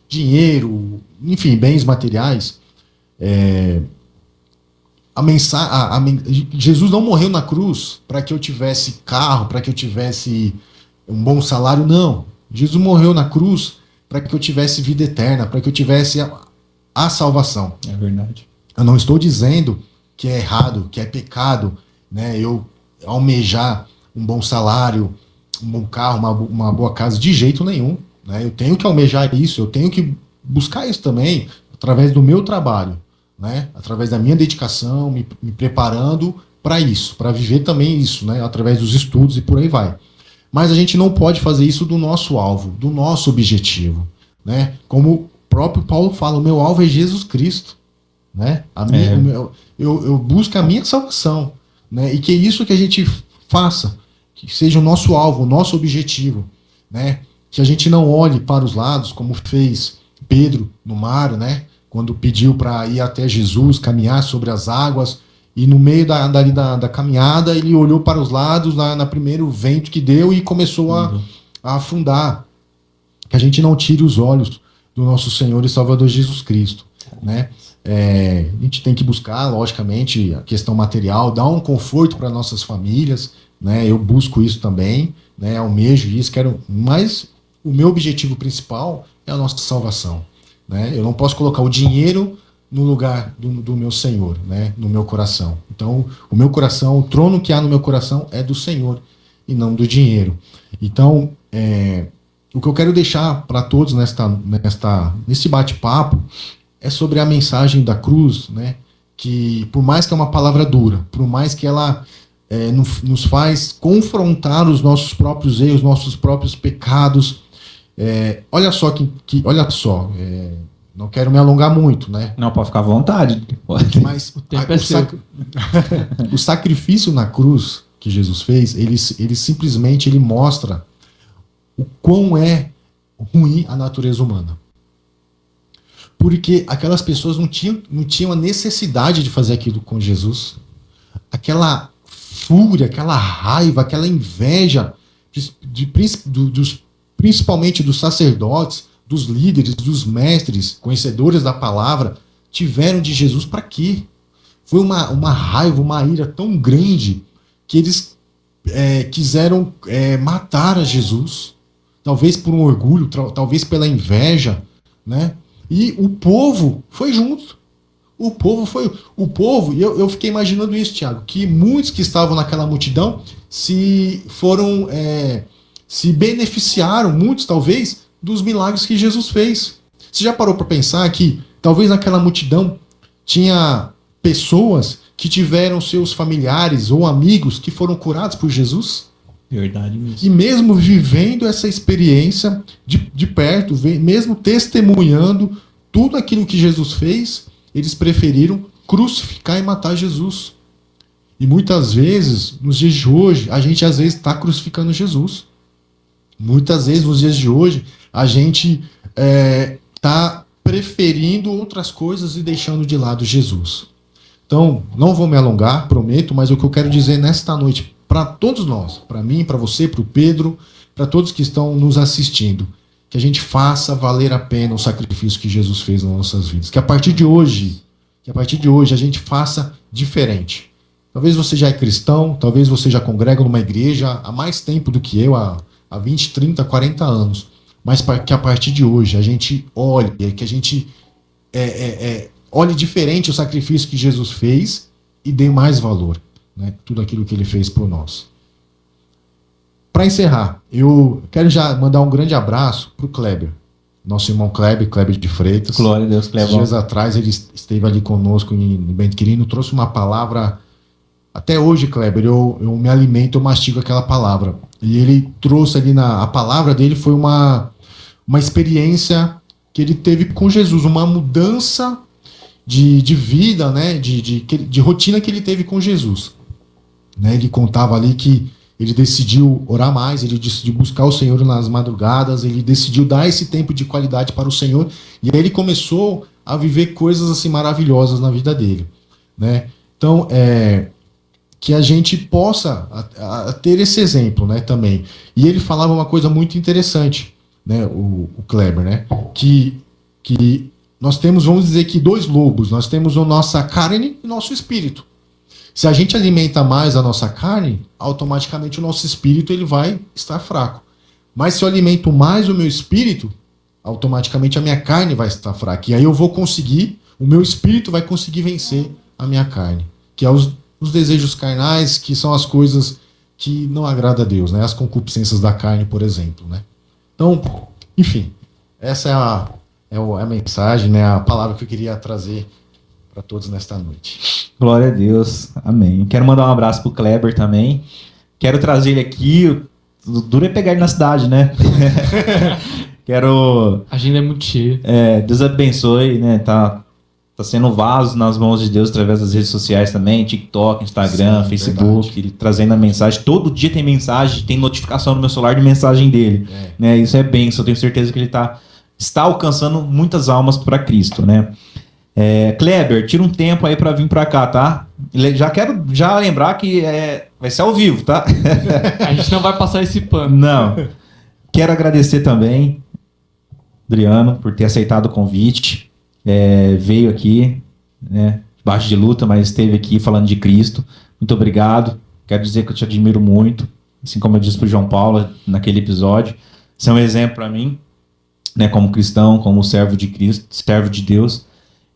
Dinheiro, enfim, bens materiais. Jesus não morreu na cruz para que eu tivesse carro, para que eu tivesse um bom salário, não. Jesus morreu na cruz para que eu tivesse vida eterna, para que eu tivesse a salvação. É verdade. Eu não estou dizendo que é errado, que é pecado, né? Eu almejar um bom salário, um bom carro, uma boa casa, de jeito nenhum. Né? Eu tenho que almejar isso, eu tenho que buscar isso também através do meu trabalho, né? Através da minha dedicação, me preparando para isso, para viver também isso, né? Através dos estudos e por aí vai. Mas a gente não pode fazer isso do nosso alvo, do nosso objetivo. Né? Como o próprio Paulo fala, o meu alvo é Jesus Cristo. Né? Eu busco a minha salvação. Né? E que é isso que a gente faça, que seja o nosso alvo, o nosso objetivo. Né? Que a gente não olhe para os lados, como fez Pedro no mar, né? Quando pediu para ir até Jesus, caminhar sobre as águas, e no meio da caminhada ele olhou para os lados, na primeiro vento que deu, e começou a afundar. Que a gente não tire os olhos do nosso Senhor e Salvador Jesus Cristo. Né? A gente tem que buscar, logicamente, a questão material, dar um conforto para nossas famílias. Né? Eu busco isso também, né? Almejo isso, mas o meu objetivo principal é a nossa salvação. Né? Eu não posso colocar o dinheiro no lugar do meu Senhor, né? No meu coração. Então, o meu coração, o trono que há no meu coração é do Senhor e não do dinheiro. Então, o que eu quero deixar para todos nesse bate-papo é sobre a mensagem da cruz, né? Que, por mais que é uma palavra dura, por mais que ela nos faz confrontar os nossos próprios erros, nossos próprios pecados. Olha só, não quero me alongar muito, né? Não, pode ficar à vontade. Mas o sacrifício na cruz que Jesus fez, ele simplesmente mostra o quão é ruim a natureza humana. Porque aquelas pessoas não tinham a necessidade de fazer aquilo com Jesus. Aquela fúria, aquela raiva, aquela inveja, principalmente dos sacerdotes, dos líderes, dos mestres, conhecedores da palavra, tiveram de Jesus para quê? Foi uma raiva, uma ira tão grande que eles quiseram matar a Jesus. Talvez por um orgulho, talvez pela inveja, né? E o povo foi junto. O povo, e eu fiquei imaginando isso, Tiago, que muitos que estavam naquela multidão se beneficiaram, muitos talvez, dos milagres que Jesus fez. Você já parou para pensar que talvez naquela multidão tinha pessoas que tiveram seus familiares ou amigos que foram curados por Jesus? Verdade mesmo. E mesmo vivendo essa experiência de perto, mesmo testemunhando tudo aquilo que Jesus fez, eles preferiram crucificar e matar Jesus. E muitas vezes, nos dias de hoje, a gente às vezes está crucificando Jesus. Muitas vezes, nos dias de hoje, a gente está preferindo outras coisas e deixando de lado Jesus. Então, não vou me alongar, prometo, mas o que eu quero dizer nesta noite, para todos nós, para mim, para você, para o Pedro, para todos que estão nos assistindo, que a gente faça valer a pena o sacrifício que Jesus fez nas nossas vidas. Que a partir de hoje a gente faça diferente. Talvez você já é cristão, talvez você já congrega numa igreja há mais tempo do que eu, há 20, 30, 40 anos. Mas que a partir de hoje a gente olhe, que a gente olhe diferente o sacrifício que Jesus fez e dê mais valor, né? Tudo aquilo que ele fez por nós. Para encerrar, eu quero já mandar um grande abraço para o Kleber, nosso irmão Kleber de Freitas. Glória a Deus, Kleber. Dias atrás ele esteve ali conosco em Bento Quirino, trouxe uma palavra. Até hoje, Kleber, eu me alimento, eu mastigo aquela palavra. E ele trouxe ali, a palavra dele foi uma experiência que ele teve com Jesus, uma mudança de vida, né, de rotina que ele teve com Jesus. Né, ele contava ali que ele decidiu orar mais, ele decidiu buscar o Senhor nas madrugadas, ele decidiu dar esse tempo de qualidade para o Senhor, e aí ele começou a viver coisas assim maravilhosas na vida dele. Né? Então, que a gente possa ter esse exemplo, né, também. E ele falava uma coisa muito interessante, né, o Kleber, né, que nós temos, vamos dizer que, dois lobos. Nós temos a nossa carne e o nosso espírito. Se a gente alimenta mais a nossa carne, automaticamente o nosso espírito ele vai estar fraco. Mas se eu alimento mais o meu espírito, automaticamente a minha carne vai estar fraca. E aí eu vou conseguir, o meu espírito vai conseguir vencer a minha carne. Que é os desejos carnais, que são as coisas que não agradam a Deus, né? As concupiscências da carne, por exemplo, né? Então, enfim, essa é a mensagem, né? A palavra que eu queria trazer para todos nesta noite. Glória a Deus, amém. Quero mandar um abraço pro Kleber também. Quero trazer ele aqui. O duro é pegar ele na cidade, né? Quero. A agenda é muito cheia. Deus abençoe, né? Tá sendo vaso nas mãos de Deus através das redes sociais também, TikTok, Instagram, Facebook, ele trazendo a mensagem. Todo dia tem mensagem, tem notificação no meu celular de mensagem dele. Né? Isso é bênção, eu tenho certeza que ele está alcançando muitas almas para Cristo, né? Kleber, tira um tempo aí para vir para cá, tá? Já quero lembrar que vai ser ao vivo, tá? A gente não vai passar esse pano. Não. Quero agradecer também, Adriano, por ter aceitado o convite. Veio aqui, né, debaixo de luta, mas esteve aqui falando de Cristo. Muito obrigado. Quero dizer que eu te admiro muito, assim como eu disse para o João Paulo naquele episódio. Você é um exemplo para mim, né, como cristão, como servo de Cristo, servo de Deus.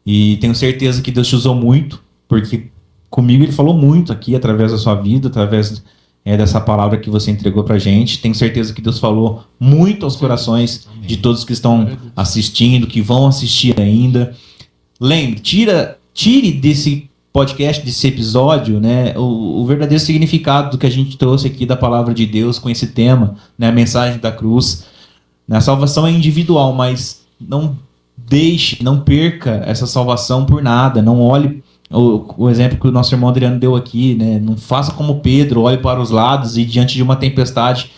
E tenho certeza que Deus te usou muito, porque comigo ele falou muito aqui, através da sua vida, através dessa palavra que você entregou pra gente. Tenho certeza que Deus falou muito aos corações de todos que estão assistindo, que vão assistir ainda. Lembre, tire desse podcast, desse episódio, né, o verdadeiro significado do que a gente trouxe aqui da palavra de Deus com esse tema, né, a mensagem da cruz. A salvação é individual, mas não perca essa salvação por nada. Não olhe o exemplo que o nosso irmão Adriano deu aqui, né? Não faça como Pedro, olhe para os lados e diante de uma tempestade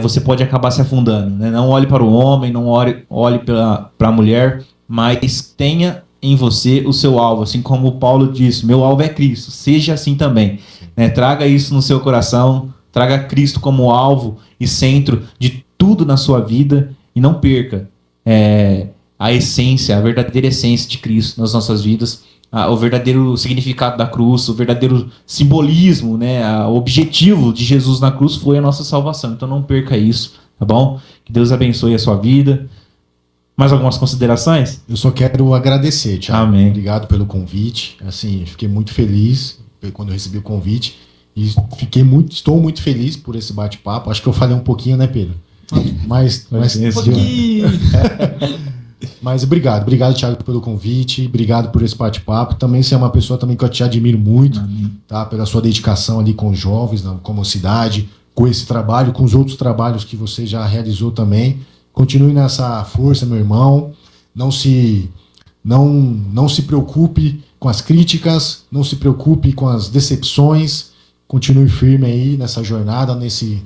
você pode acabar se afundando, né? Não olhe para o homem, não olhe para a mulher, mas tenha em você o seu alvo, assim como Paulo disse, meu alvo é Cristo, seja assim também, né? Traga isso no seu coração, traga Cristo como alvo e centro de tudo na sua vida e não perca a essência, a verdadeira essência de Cristo nas nossas vidas, o verdadeiro significado da cruz, o verdadeiro simbolismo, né? O objetivo de Jesus na cruz foi a nossa salvação. Então não perca isso, tá bom? Que Deus abençoe a sua vida. Mais algumas considerações? Eu só quero agradecer, Thiago. Amém. Obrigado pelo convite. Assim, fiquei muito feliz quando eu recebi o convite. E estou muito feliz por esse bate-papo. Acho que eu falei um pouquinho, né, Pedro? Mas Mas obrigado, Thiago, pelo convite, obrigado por esse bate-papo. Também você é uma pessoa também que eu te admiro muito, tá? Pela sua dedicação ali com os jovens, com a mocidade, com esse trabalho, com os outros trabalhos que você já realizou também. Continue nessa força, meu irmão. Não se preocupe com as críticas, não se preocupe com as decepções. Continue firme aí nessa jornada, nesse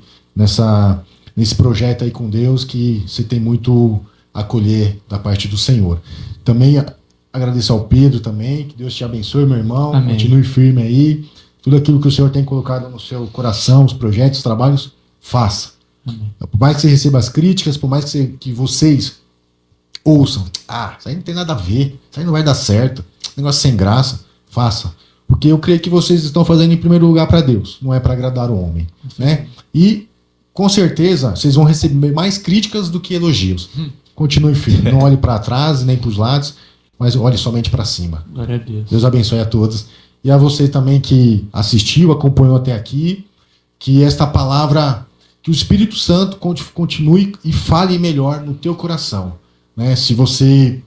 projeto aí com Deus, que você tem muito a colher da parte do Senhor. Também agradecer ao Pedro também, que Deus te abençoe, meu irmão. Amém. Continue firme aí. Tudo aquilo que o Senhor tem colocado no seu coração, os projetos, os trabalhos, faça. Amém. Por mais que você receba as críticas, por mais que vocês ouçam, isso aí não tem nada a ver, isso aí não vai dar certo, negócio sem graça, faça. Porque eu creio que vocês estão fazendo em primeiro lugar para Deus, não é para agradar o homem. Né? E, com certeza, vocês vão receber mais críticas do que elogios. Continue firme, não olhe para trás nem para os lados, mas olhe somente para cima. Glória a Deus. Deus abençoe a todos. E a você também que assistiu, acompanhou até aqui, que esta palavra, que o Espírito Santo continue e fale melhor no teu coração. Né? Se você,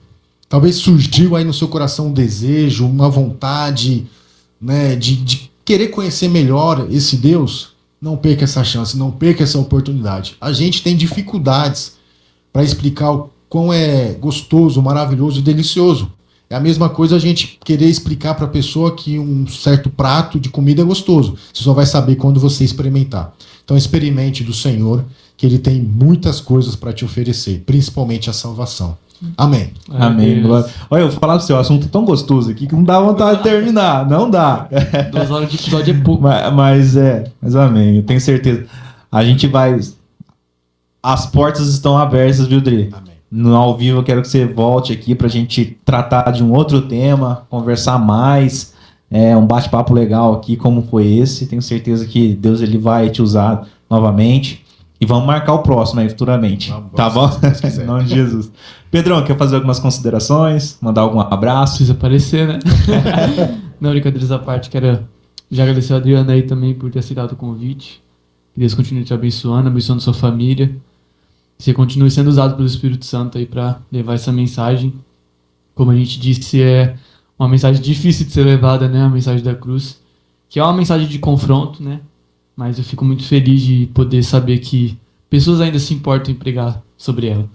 talvez surgiu aí no seu coração um desejo, uma vontade, né, de querer conhecer melhor esse Deus, não perca essa chance, não perca essa oportunidade. A gente tem dificuldades para explicar o quão é gostoso, maravilhoso e delicioso. É a mesma coisa a gente querer explicar para a pessoa que um certo prato de comida é gostoso. Você só vai saber quando você experimentar. Então experimente do Senhor, que Ele tem muitas coisas para te oferecer, principalmente a salvação. Amém. Amém. Glória. Olha, eu vou falar do seu assunto tão gostoso aqui que não dá vontade de terminar. Não dá. 2 horas de episódio é pouco. Mas amém. Eu tenho certeza. A gente vai... As portas estão abertas, viu, Dri? Amém. No ao vivo eu quero que você volte aqui pra gente tratar de um outro tema, conversar mais, um bate-papo legal aqui como foi esse. Tenho certeza que Deus ele vai te usar novamente. E vamos marcar o próximo aí futuramente. Tá bom? Em nome de Jesus. Pedrão, quer fazer algumas considerações? Mandar algum abraço? Precisa aparecer, né? Não, brincadeiras à parte, quero já agradecer a Adriana aí também por ter aceitado o convite. Que Deus continue te abençoando sua família. Que você continue sendo usado pelo Espírito Santo aí para levar essa mensagem. Como a gente disse, é uma mensagem difícil de ser levada, né? A mensagem da cruz. Que é uma mensagem de confronto, né? Mas eu fico muito feliz de poder saber que pessoas ainda se importam em pregar sobre ela.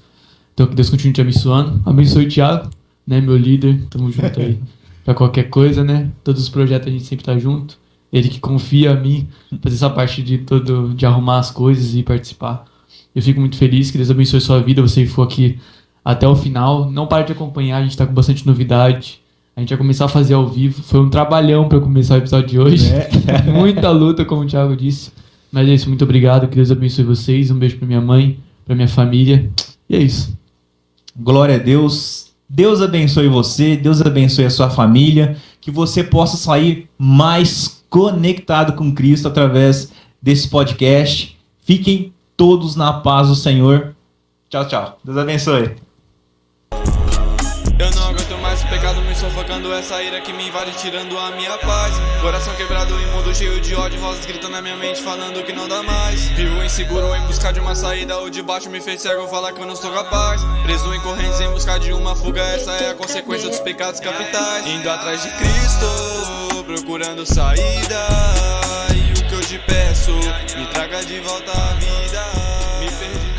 Então que Deus continue te abençoando. Abençoe o Thiago, né, meu líder. Tamo junto aí pra qualquer coisa, né? Todos os projetos a gente sempre tá junto. Ele que confia em mim, fazer essa parte de arrumar as coisas e participar. Eu fico muito feliz, que Deus abençoe a sua vida, você que for aqui até o final. Não pare de acompanhar, a gente tá com bastante novidade. A gente vai começar a fazer ao vivo. Foi um trabalhão para começar o episódio de hoje. Muita luta, como o Thiago disse. Mas é isso, muito obrigado. Que Deus abençoe vocês. Um beijo para minha mãe, para minha família. E é isso. Glória a Deus. Deus abençoe você. Deus abençoe a sua família. Que você possa sair mais conectado com Cristo através desse podcast. Fiquem todos na paz do Senhor. Tchau, tchau. Deus abençoe. Eu não aguento mais o pecado me sufocando, essa ira que me invade tirando a minha paz. Coração quebrado, imundo, cheio de ódio, vozes gritando na minha mente falando que não dá mais. Vivo inseguro em busca de uma saída, o de baixo me fez cego, falar que eu não sou capaz. Preso em correntes em busca de uma fuga, essa é a consequência dos pecados capitais. Indo atrás de Cristo, procurando saída. E o que eu te peço, me traga de volta a vida. Me perdi.